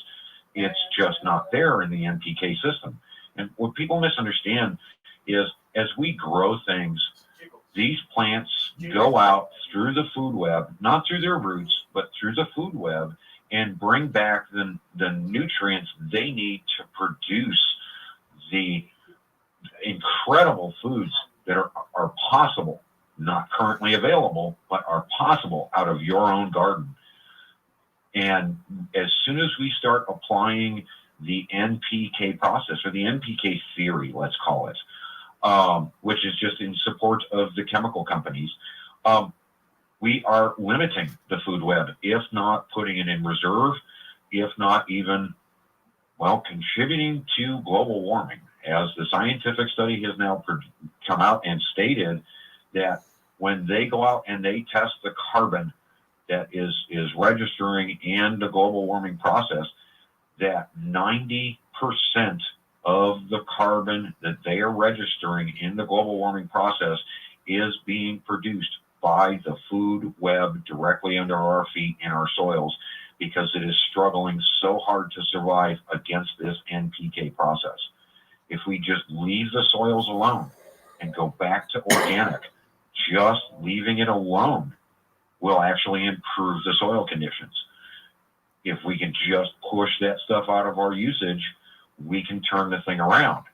it's just not there in the NPK system. And what people misunderstand is as we grow things, these plants go out through the food web, not through their roots, but through the food web, and bring back the nutrients they need to produce the incredible foods that are possible, not currently available, but are possible out of your own garden. And as soon as we start applying the NPK process, or the NPK theory, let's call it, which is just in support of the chemical companies, we are limiting the food web, if not putting it in reserve, if not even, contributing to global warming. As the scientific study has now come out and stated that when they go out and they test the carbon that is registering in the global warming process, that 90% of the carbon that they are registering in the global warming process is being produced by the food web directly under our feet in our soils, because it is struggling so hard to survive against this NPK process. If we just leave the soils alone and go back to organic, just leaving it alone will actually improve the soil conditions. If we can just push that stuff out of our usage, we can turn the thing around.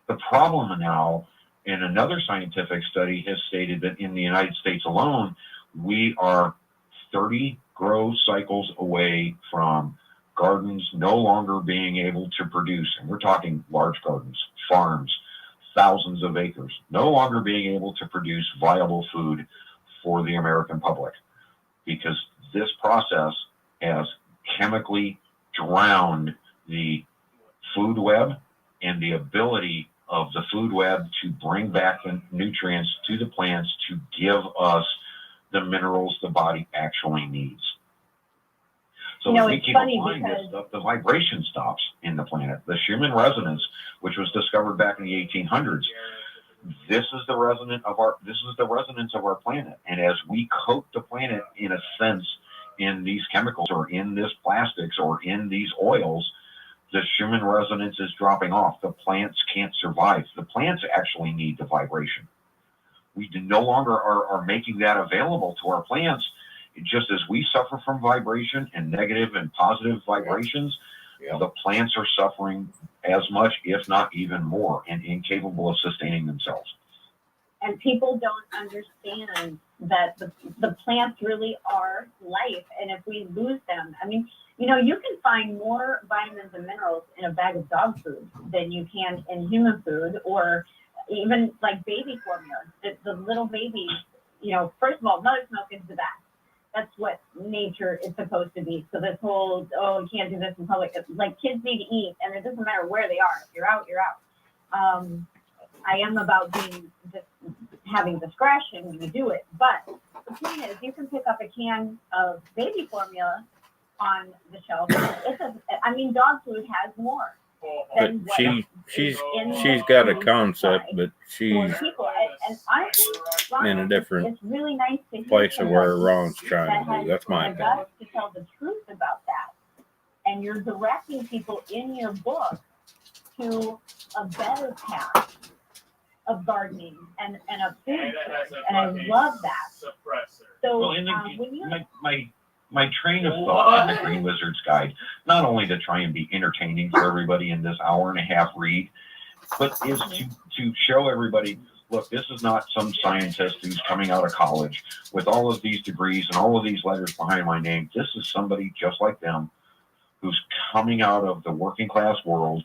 The problem now, in another scientific study, has stated that in the United States alone, we are 30 grow cycles away from gardens no longer being able to produce, and we're talking large gardens, farms, thousands of acres, no longer being able to produce viable food for the American public, because this process has chemically drowned the food web and the ability of the food web to bring back the nutrients to the plants to give us the minerals the body actually needs. So if we keep applying this stuff, the vibration stops in the planet. The Schumann resonance, which was discovered back in the 1800s, this is the resonance of our planet. And as we coat the planet, in a sense, in these chemicals or in this plastics or in these oils, the Schumann resonance is dropping off. The plants can't survive. The plants actually need the vibration. We no longer are making that available to our plants. Just as we suffer from vibration and negative and positive vibrations, the plants are suffering as much, if not even more, and incapable of sustaining themselves. And people don't understand that the plants really are life. And if we lose them, you can find more vitamins and minerals in a bag of dog food than you can in human food, or even like baby formula. The little babies, first of all, mother's milk is the best. That's what nature is supposed to be. So this whole, you can't do this in public. Like, kids need to eat, and it doesn't matter where they are. If you're out, you're out. I am about having discretion when you do it. But the point is, you can pick up a can of baby formula on the shelf. I mean, dog food has more. But than what she's in the she's got a food concept, supply but for she's people. And honestly, Ron, in a different it's really nice to hear place of where somebody Ron's that trying to has do. That's my the opinion. guts to tell the truth about that. And you're directing people in your book to a better path of gardening and a food choice. And I love that. So Well, and when you my train of thought in the Green Wizard's Guide, not only to try and be entertaining for everybody in this hour-and-a-half read, but is to show everybody, look, this is not some scientist who's coming out of college with all of these degrees and all of these letters behind my name. This is somebody just like them who's coming out of the working class world,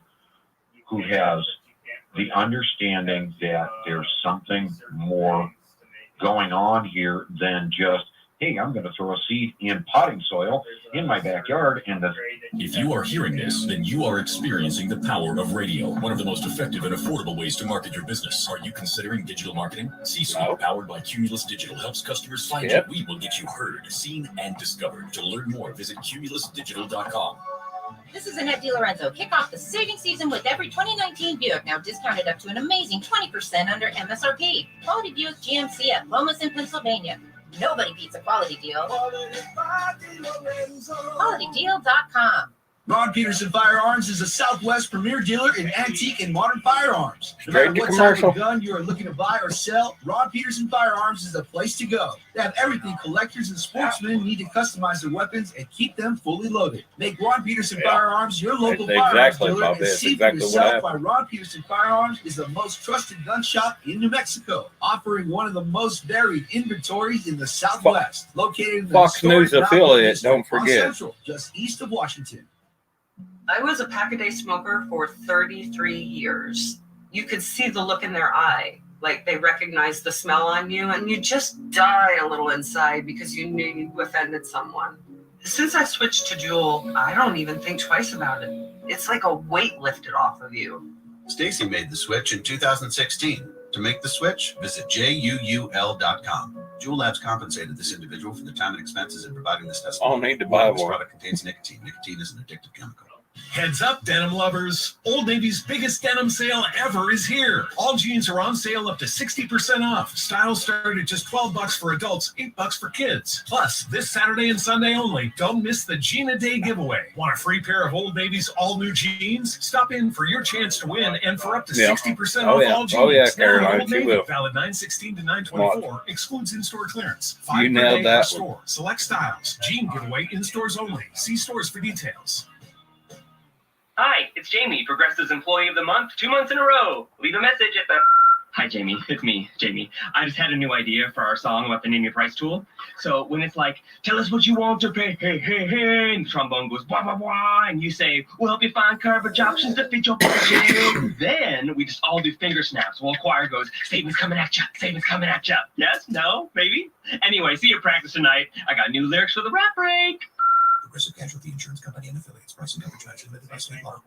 who has the understanding that there's something more going on here than just, hey, I'm going to throw a seed in potting soil in my backyard. And if you are hearing this, then you are experiencing the power of radio, one of the most effective and affordable ways to market your business. Are you considering digital marketing? C-Suite, powered by Cumulus Digital, helps customers find you. We will get you heard, seen, and discovered. To learn more, visit cumulusdigital.com. This is Annette DiLorenzo. Kick off the saving season with every 2019 Buick now discounted up to an amazing 20% under MSRP. Quality Buick GMC at Lomas in Pennsylvania. Nobody beats a quality deal. QualityDeal.com. Ron Peterson Firearms is a Southwest premier dealer in antique and modern firearms. No Straight matter to what commercial. type of gun you are looking to buy or sell, Ron Peterson Firearms is the place to go. They have everything collectors and sportsmen need to customize their weapons and keep them fully loaded. Make Ron Peterson Firearms your local That's firearms exactly, dealer Bob. and That's see exactly for what yourself happened. why Ron Peterson Firearms is the most trusted gun shop in New Mexico, offering one of the most varied inventories in the Southwest. Located in the Fox historic News Mountain affiliate, District don't on forget. Central, just east of Washington. I was a pack-a-day smoker for 33 years. You could see the look in their eye, like they recognized the smell on you, and you just die a little inside because you knew you offended someone. Since I switched to Juul, I don't even think twice about it. It's like a weight lifted off of you. Stacy made the switch in 2016. To make the switch, visit JUUL.com. Juul Labs compensated this individual for the time and expenses in providing this testimony. I'll need to buy This one. product contains nicotine. Nicotine is an addictive chemical. Heads up, denim lovers. Old Navy's biggest denim sale ever is here. All jeans are on sale up to 60% off. Styles start at just $12 for adults, $8 for kids. Plus, this Saturday and Sunday only, don't miss the Jean a Day giveaway. Want a free pair of Old Navy's all-new jeans? Stop in for your chance to win and for up to 60% Oh, off yeah. all jeans. Oh, yeah, Now, Caroline, Old she Navy, will. valid 9/16 to 9/24. Excludes in-store clearance. 5 You per nailed day that per one. store. Select styles. Jean giveaway in stores only. See stores for details. Hi, it's Jamie, Progressive's Employee of the Month, 2 months in a row. Leave a message at the... Hi, Jamie. It's me, Jamie. I just had a new idea for our song about the Name Your Price tool. So when it's like, tell us what you want to pay, hey, hey, hey, and the trombone goes, blah, blah, blah, and you say, we'll help you find coverage options to fit your budget. Then we just all do finger snaps while choir goes, savings coming at ya, savings coming at ya. Yes? No? Maybe? Anyway, see you at practice tonight. I got new lyrics for the rap break. Progressive Casualty Insurance Company and affiliates. Price and coverage match limited by state law.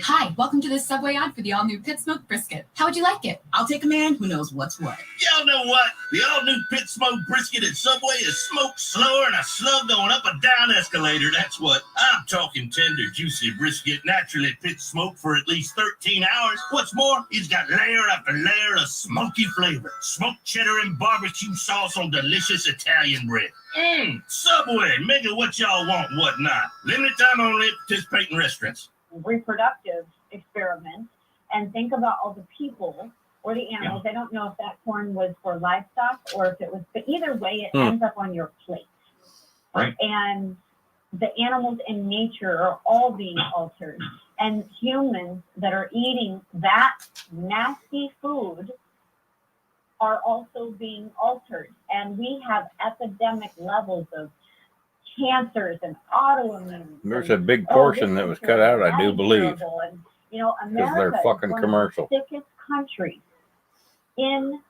Hi, welcome to this Subway ad for the all-new Pit Smoke Brisket. How would you like it? I'll take a man who knows what's what. Y'all know what? The all-new Pit Smoke Brisket at Subway is smoked slower and a slug going up a down escalator. That's what. I'm talking tender, juicy brisket, naturally pit smoked for at least 13 hours. What's more, it's got layer after layer of smoky flavor. Smoked cheddar and barbecue sauce on delicious Italian bread. Subway, make it what y'all want, what not. Limited time only at participating restaurants. reproductive experiments and think about all the people or the animals. I don't know if that corn was for livestock or if it was, but either way, it ends up on your plate. Right. And the animals in nature are all being altered. And humans that are eating that nasty food are also being altered. And we have epidemic levels of cancers and autoimmune. There's a big portion that was cut out, I do believe. And, you know, Because they're America fucking is one commercial. of the sickest countries in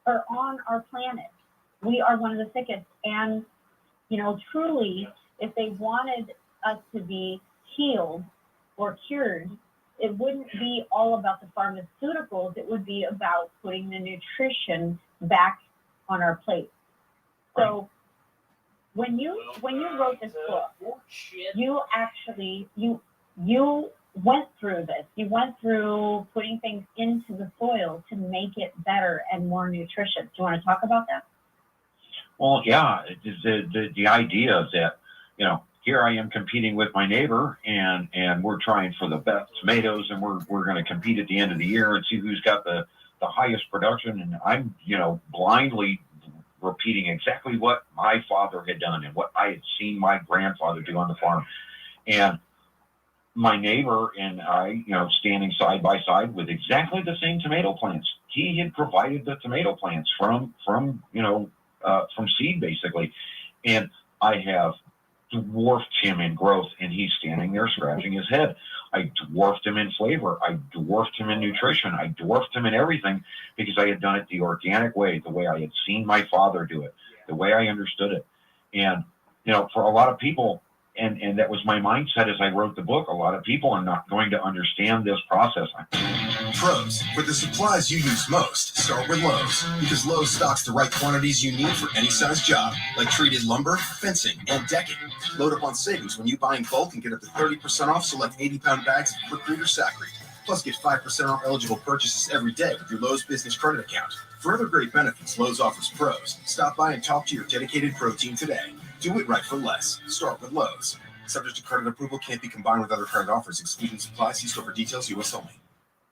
or on our planet. We are one of the sickest. And, you know, truly, if they wanted us to be healed or cured, it wouldn't be all about the pharmaceuticals. It would be about putting the nutrition back on our plate. So when you wrote this book, you actually you went through this. You went through putting things into the soil to make it better and more nutritious. Do you want to talk about that? Well, yeah, the idea that, here I am competing with my neighbor, and we're trying for the best tomatoes, and we're going to compete at the end of the year and see who's got the highest production. And I'm, blindly repeating exactly what my father had done and what I had seen my grandfather do on the farm. And my neighbor and I, standing side by side with exactly the same tomato plants. He had provided the tomato plants from seed, basically. And I have dwarfed him in growth, and he's standing there scratching his head. I dwarfed him in flavor. I dwarfed him in nutrition. I dwarfed him in everything because I had done it the organic way, the way I had seen my father do it, the way I understood it. And, for a lot of people, and that was my mindset as I wrote the book, a lot of people are not going to understand this process. Pros, for the supplies you use most, start with Lowe's, because Lowe's stocks the right quantities you need for any size job, like treated lumber, fencing, and decking. Load up on savings when you buy in bulk and get up to 30% off select 80-pound bags of Quick Reader Sacred. Plus, get 5% off eligible purchases every day with your Lowe's Business Credit account. For other great benefits Lowe's offers pros, stop by and talk to your dedicated pro team today. Do it right for less. Start with Lowe's. Subject to credit approval, can't be combined with other credit offers, excluding supplies. See store for details, U.S. only.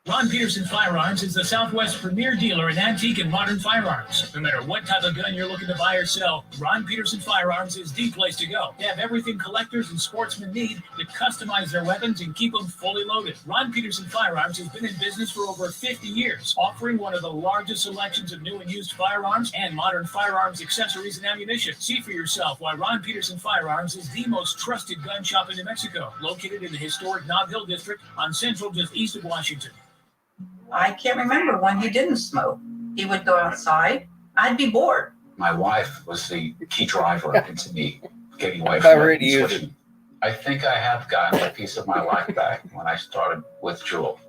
Ron Peterson Firearms is the Southwest premier dealer in antique and modern firearms. No matter what type of gun you're looking to buy or sell, Ron Peterson Firearms is the place to go. They have everything collectors and sportsmen need to customize their weapons and keep them fully loaded. Ron Peterson Firearms has been in business for over 50 years, offering one of the largest selections of new and used firearms and modern firearms accessories and ammunition. See for yourself why Ron Peterson Firearms is the most trusted gun shop in New Mexico, located in the historic Nob Hill District on Central, just east of Washington. I can't remember when he didn't smoke. He would go outside. I'd be bored. My wife was the key driver into me getting away How from are it. you? I think I have gotten a piece of my life back when I started with Jewel.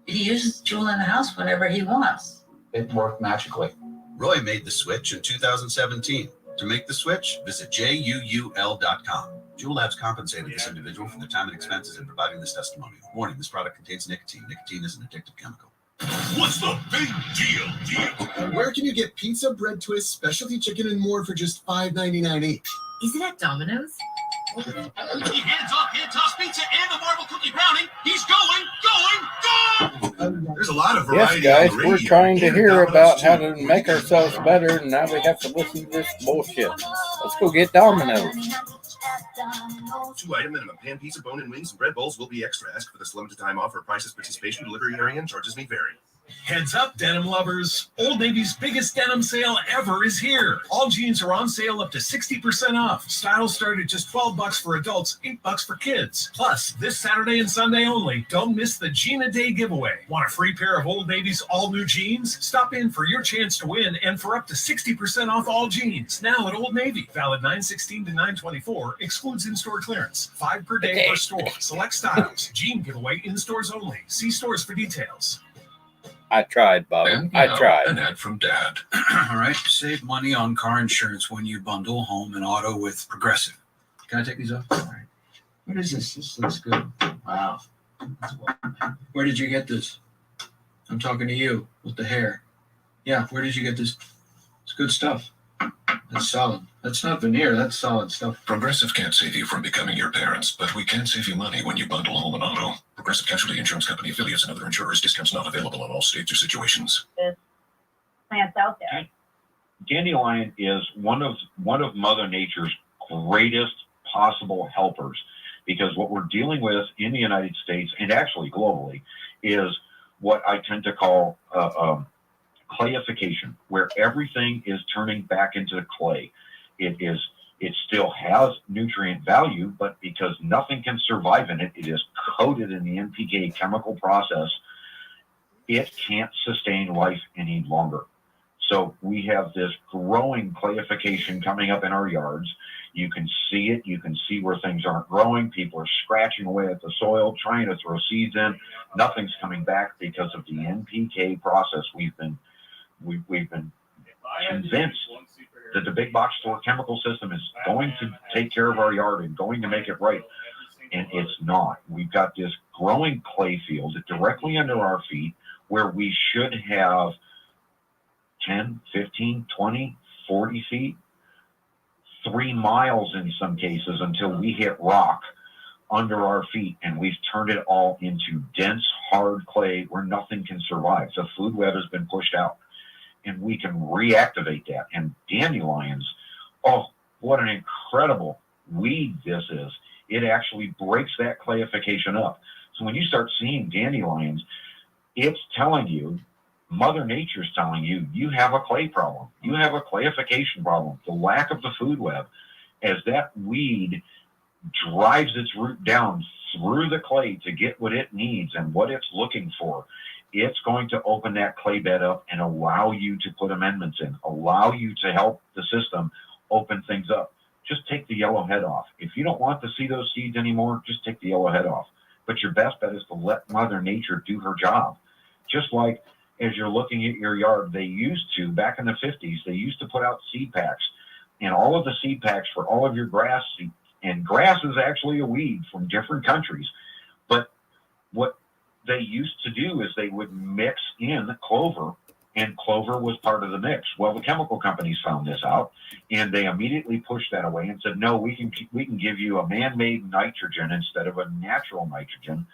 He uses Jewel in the house whenever he wants. It worked magically. Roy made the switch in 2017. To make the switch, visit JUUL.com. Jewel Labs compensated this individual for the time and expenses in providing this testimonial. Warning, this product contains nicotine. Nicotine is an addictive chemical. What's the big deal? Where can you get pizza, bread twists, specialty chicken, and more for just $5.99 each? Is it at Domino's? Hand toss pizza and the marble cookie brownie. He's going. There's a lot of Yes, variety. guys, on the we're radio. trying to And hear Domino's, about too. how to make ourselves better, and now we have to listen to this bullshit. Let's go get Domino's. 2-item minimum. Pan pizza, bone-in wings, and bread bowls will be extra. Ask for this limited time offer. Prices, participation, delivery area, and charges may vary. Heads up, denim lovers. Old Navy's biggest denim sale ever is here. All jeans are on sale up to 60% off. Styles start at just $12 for adults, $8 for kids. Plus, this Saturday and Sunday only, don't miss the Jean a Day giveaway. Want a free pair of Old Navy's all-new jeans? Stop in for your chance to win and for up to 60% off all jeans. Now at Old Navy. Valid 9/16 to 9/24. Excludes in-store clearance. 5 per day per store. Select styles. Jean giveaway in stores only. See stores for details. I tried, Bob. I tried. An ad from Dad. All right, save money on car insurance when you bundle home and auto with Progressive. Can I take these off? All right. What is this? This looks good. Wow. Where did you get this? I'm talking to you with the hair. Yeah, where did you get this? It's good stuff. That's solid. That's not veneer. That's solid stuff. Progressive can't save you from becoming your parents, but we can save you money when you bundle home and auto. Progressive Casualty Insurance Company affiliates and other insurers. Discounts not available in all states or situations. Plants out there. Dandelion is one of Mother Nature's greatest possible helpers, because what we're dealing with in the United States and actually globally is what I tend to call clayification, where everything is turning back into clay. It still has nutrient value, but because nothing can survive in it, it is coated in the NPK chemical process. It can't sustain life any longer. So we have this growing clayification coming up in our yards. You can see it. You can see where things aren't growing. People are scratching away at the soil, trying to throw seeds in. Nothing's coming back because of the NPK process we've been convinced that the big box store chemical system is going to take care of our yard and going to make it right. And it's not. We've got this growing clay field directly under our feet where we should have 10, 15, 20, 40 feet, 3 miles in some cases until we hit rock under our feet, and we've turned it all into dense, hard clay where nothing can survive. The food web has been pushed out, and we can reactivate that. And dandelions, oh, what an incredible weed this is. It actually breaks that clayification up. So when you start seeing dandelions, it's telling you, Mother Nature's telling you, you have a clay problem. You have a clayification problem. The lack of the food web, as that weed drives its root down through the clay to get what it needs and what it's looking for, it's going to open that clay bed up and allow you to put amendments in, allow you to help the system open things up. Just take the yellow head off. If you don't want to see those seeds anymore, just take the yellow head off. But your best bet is to let Mother Nature do her job. Just like as you're looking at your yard, they used to, back in the 50s, they used to put out seed packs. And all of the seed packs for all of your grass seed, and grass is actually a weed from different countries. But what they used to do is they would mix in clover, and clover was part of the mix. Well, the chemical companies found this out, and they immediately pushed that away and said, no, we can give you a man-made nitrogen instead of a natural nitrogen,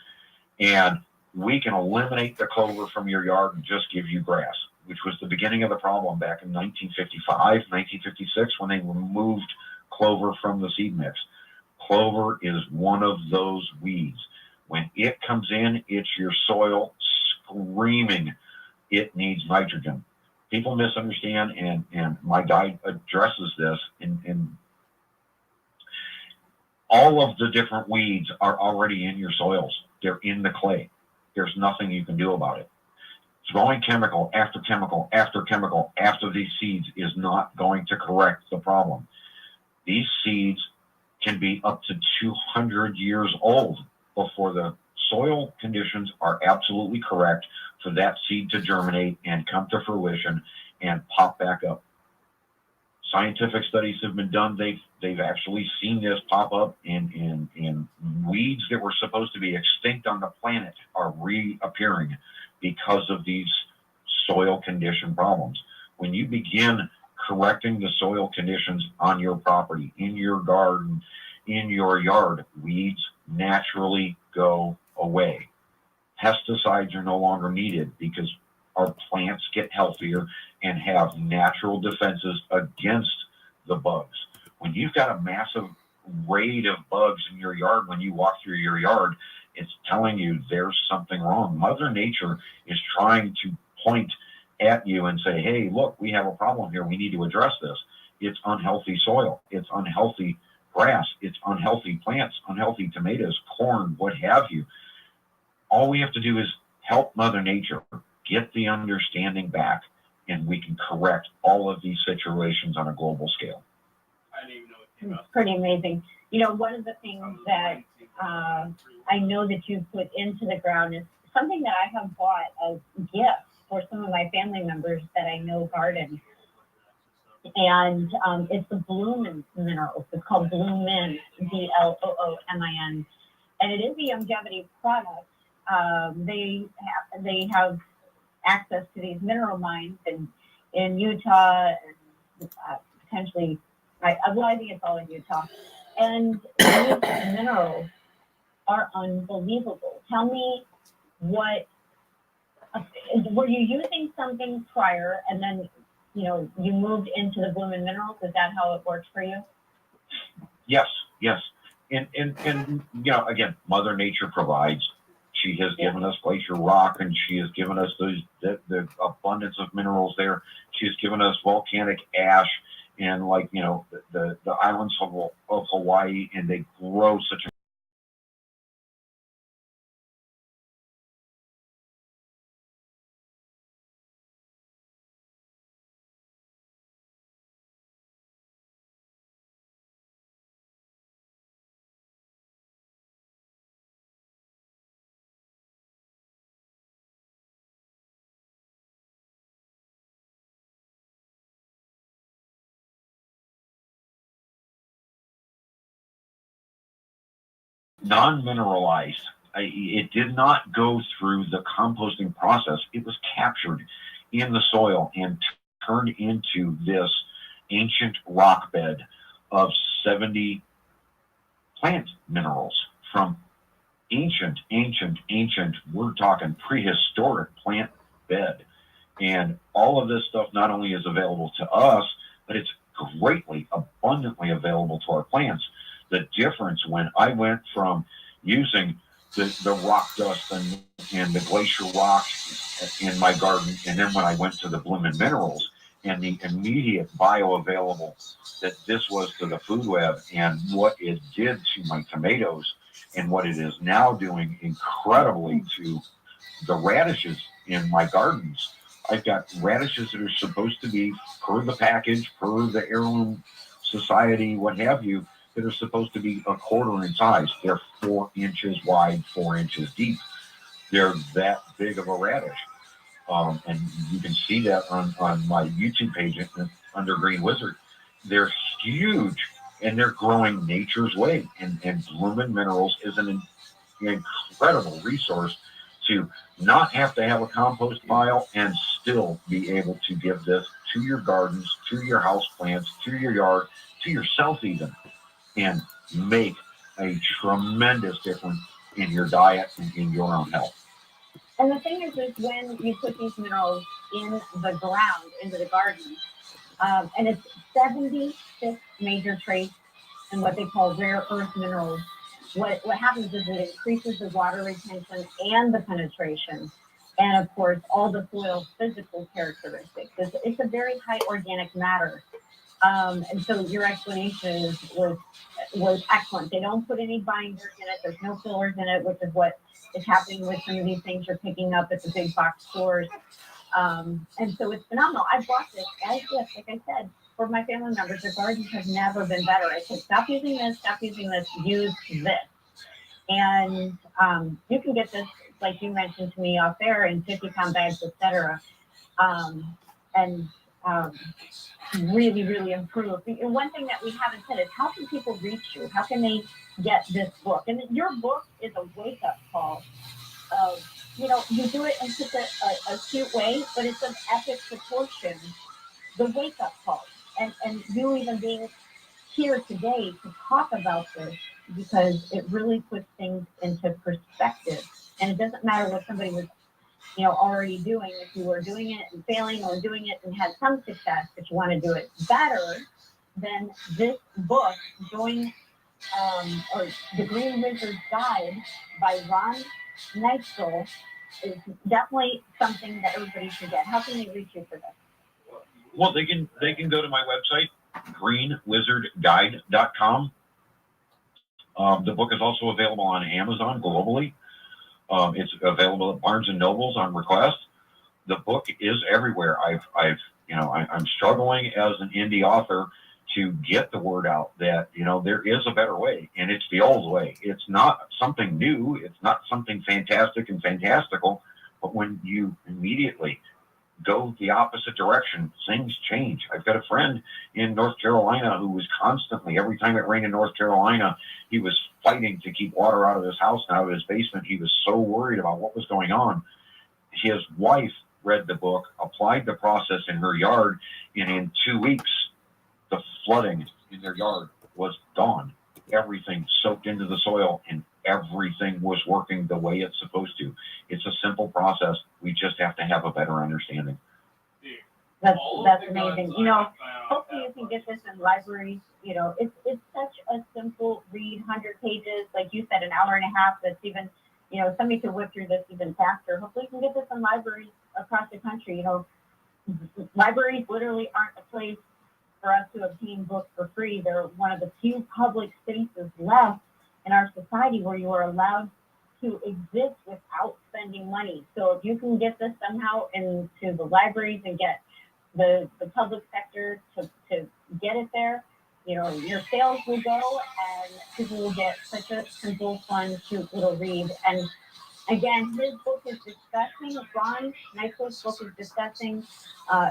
and we can eliminate the clover from your yard and just give you grass, which was the beginning of the problem back in 1955, 1956, when they removed clover from the seed mix. Clover is one of those weeds. When it comes in, it's your soil screaming it needs nitrogen. People misunderstand, and my guide addresses this, and all of the different weeds are already in your soils. They're in the clay. There's nothing you can do about it. Throwing chemical after chemical after chemical after these seeds is not going to correct the problem. These seeds can be up to 200 years old before the soil conditions are absolutely correct for that seed to germinate and come to fruition and pop back up. Scientific studies have been done. They've actually seen this pop up in weeds that were supposed to be extinct on the planet are reappearing because of these soil condition problems. When you begin correcting the soil conditions on your property, in your garden, in your yard, weeds naturally go away. Pesticides are no longer needed because our plants get healthier and have natural defenses against the bugs. When you've got a massive raid of bugs in your yard, when you walk through your yard, it's telling you there's something wrong. Mother Nature is trying to point at you and say, hey, look, we have a problem here. We need to address this. It's unhealthy soil. It's unhealthy grass. It's unhealthy plants, unhealthy tomatoes, corn, what have you. All we have to do is help Mother Nature get the understanding back, and we can correct all of these situations on a global scale. It's pretty amazing. You know, one of the things that I know that you put into the ground is something that I have bought as gifts for some of my family members that I know garden. And it's the Bloomin' Minerals. It's called Bloomin', Bloomin. And it is a longevity product. They have access to these mineral mines in Utah and potentially, I think it's all in Utah. And these minerals are unbelievable. Tell me were you using something prior and then, you know, you moved into the Bloomin' Minerals? Is that how it works for you? Yes. And you know, again, Mother Nature provides. She has given us glacier rock, and she has given us the abundance of minerals there. She has given us volcanic ash and, like, you know, the islands of Hawaii, and they grow such a non-mineralized. It did not go through the composting process. It was captured in the soil and turned into this ancient rock bed of 70 plant minerals from ancient, we're talking prehistoric plant bed. And all of this stuff not only is available to us, but it's greatly, abundantly available to our plants. The difference when I went from using the rock dust and the glacier rock in my garden, and then when I went to the Bloomin' Minerals and the immediate bioavailable that this was to the food web and what it did to my tomatoes and what it is now doing incredibly to the radishes in my gardens. I've got radishes that are supposed to be, per the package, per the Heirloom Society, what have you, that are supposed to be a quarter in size. They're 4 inches wide, 4 inches deep. They're that big of a radish. And you can see that on my YouTube page under Green Wizard. They're huge, and they're growing nature's way. And Bloomin' Minerals is an incredible resource to not have to have a compost pile and still be able to give this to your gardens, to your house plants, to your yard, to yourself even, and make a tremendous difference in your diet and in your own health. And the thing is when you put these minerals in the ground, into the garden, and it's 76 major trace and what they call rare earth minerals. What happens is it increases the water retention and the penetration, and of course all the soil physical characteristics. It's a very high organic matter, and so your explanation was excellent. They don't put any binders in it. There's no fillers in it, which is what is happening with some of these things you're picking up at the big box stores. And so it's phenomenal. I bought this as gifts, like I said, for my family members. Their gardens have never been better. I said, stop using this, use this. And you can get this, like you mentioned to me off air, in 50-pound bags, etc. And really, really improve. And one thing that we haven't said is, how can people reach you? How can they get this book? And your book is a wake-up call of, you do it in such a cute way, but it's of epic proportion. The wake-up call. And you even being here today to talk about this, because it really puts things into perspective. And it doesn't matter what somebody was, already doing. If you were doing it and failing, or doing it and had some success, but you want to do it better, then this book, or The Green Wizard's Guide by Ron Neitzel, is definitely something that everybody should get. How can they reach you for this? Well, they can go to my website, greenwizardguide.com. The book is also available on Amazon globally. It's available at Barnes and Nobles on request. The book is everywhere. I'm struggling as an indie author to get the word out that, there is a better way, and it's the old way. It's not something new. It's not something fantastic and fantastical, but when you immediately go the opposite direction, things change. I've got a friend in North Carolina who was constantly, every time it rained in North Carolina, he was fighting to keep water out of his house and out of his basement. He was so worried about what was going on. His wife read the book, applied the process in her yard, and in 2 weeks, the flooding in their yard was gone. Everything soaked into the soil, and everything was working the way it's supposed to. It's a simple process. We just have to have a better understanding. That's amazing. Hopefully you can get this in libraries. It's such a simple read, 100 pages, like you said, an hour and a half. That's even, somebody could whip through this even faster. Hopefully you can get this in libraries across the country. Libraries literally aren't a place for us to obtain books for free. They're one of the few public spaces left in our society where you are allowed to exist without spending money. So if you can get this somehow into the libraries and get the public sector to get it there, your sales will go, and people will get such a simple, fun, cute little read. And again, his book is discussing, Ron Neitzel's book is discussing,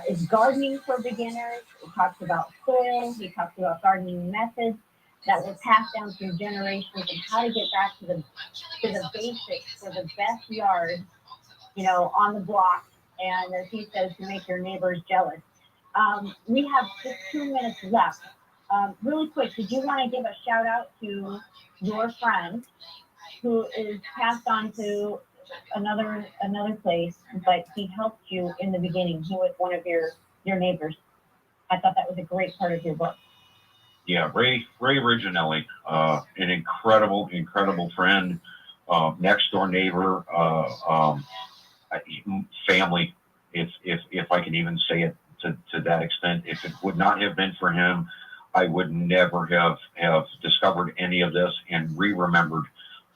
is gardening for beginners. He talks about soil. He talks about gardening methods. that was passed down through generations, and how to get back to the basics for the best yard, on the block, and as he says, to make your neighbors jealous. We have just 2 minutes left. Really quick, did you want to give a shout out to your friend who is passed on to another place, but he helped you in the beginning? He was one of your neighbors. I thought that was a great part of your book. Yeah, Ray Originelli, an incredible friend, next door neighbor, family. If I can even say it to that extent, if it would not have been for him, I would never have discovered any of this and remembered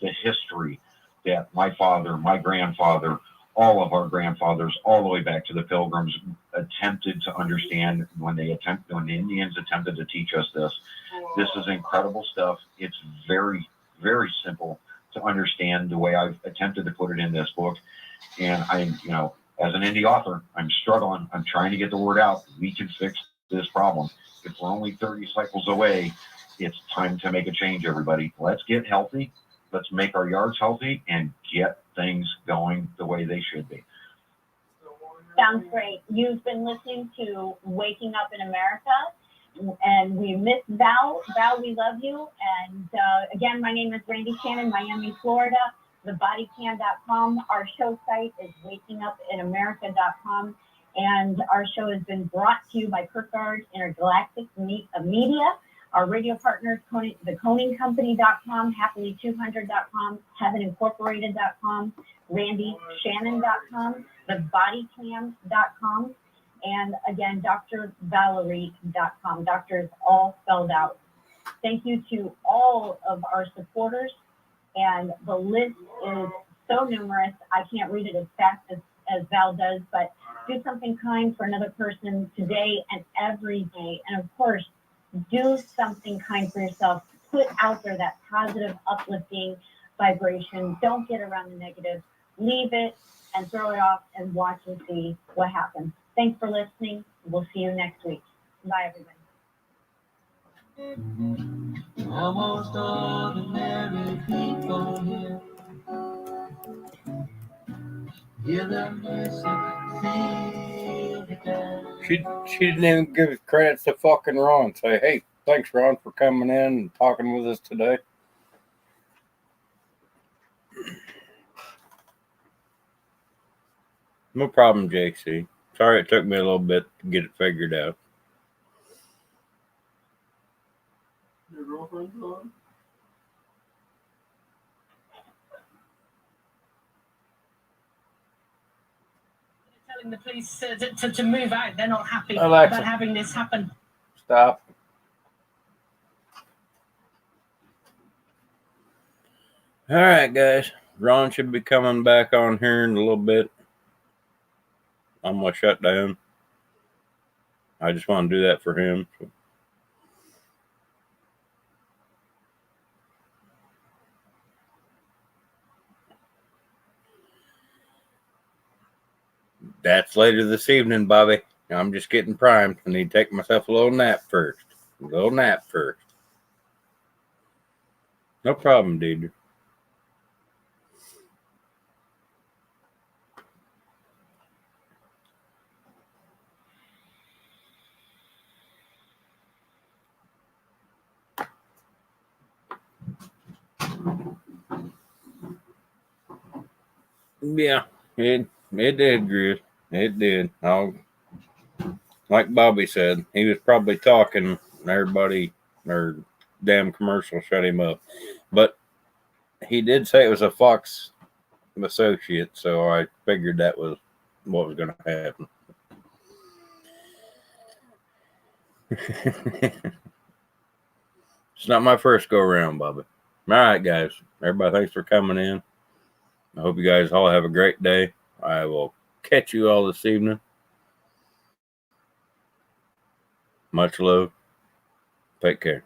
the history that my father, my grandfather, all of our grandfathers, all the way back to the Pilgrims, attempted to understand when the Indians attempted to teach us this. This is incredible stuff. It's very, very simple to understand the way I've attempted to put it in this book. And as an indie author, I'm struggling. I'm trying to get the word out. We can fix this problem. If we're only 30 cycles away, it's time to make a change, everybody. Let's get healthy. Let's make our yards healthy and get things going the way they should be. Sounds great. You've been listening to Waking Up in America, and we miss Val. Val, we love you. And again, my name is Randy Shannon, Miami, Florida. TheBodyCam.com. Our show site is WakingUpInAmerica.com. And our show has been brought to you by Kirkgard Intergalactic Media. Our radio partners, theConingCompany.com, Happily200.com, HeavenIncorporated.com, RandyShannon.com, TheBodyCam.com, and again, DrValerie.com. Doctor is all spelled out. Thank you to all of our supporters, and the list is so numerous. I can't read it as fast as Val does, but do something kind for another person today and every day. And of course, do something kind for yourself. Put out there that positive, uplifting vibration. Don't get around the negative. Leave it and throw it off and watch and see what happens. Thanks for listening. We'll see you next week. Bye, everybody. Almost ordinary people here. Hear the music, feel the dance. She didn't even give credit to fucking Ron. Say, hey, thanks, Ron, for coming in and talking with us today. No problem, JC. Sorry it took me a little bit to get it figured out. Your girlfriend's on? Telling the police to move out. They're not happy Alexa, about having this happen. Stop. All right, guys. Ron should be coming back on here in a little bit. I'm going to shut down. I just want to do that for him. So. That's later this evening, Bobby. I'm just getting primed. I need to take myself a little nap first. No problem, Deidre. Yeah, it did, Grizz. It did. Like Bobby said, he was probably talking, and everybody, or damn commercial shut him up. But he did say it was a Fox associate, so I figured that was what was going to happen. It's not my first go around, Bobby. All right, guys. Everybody, thanks for coming in. I hope you guys all have a great day. I will catch you all this evening. Much love. Take care.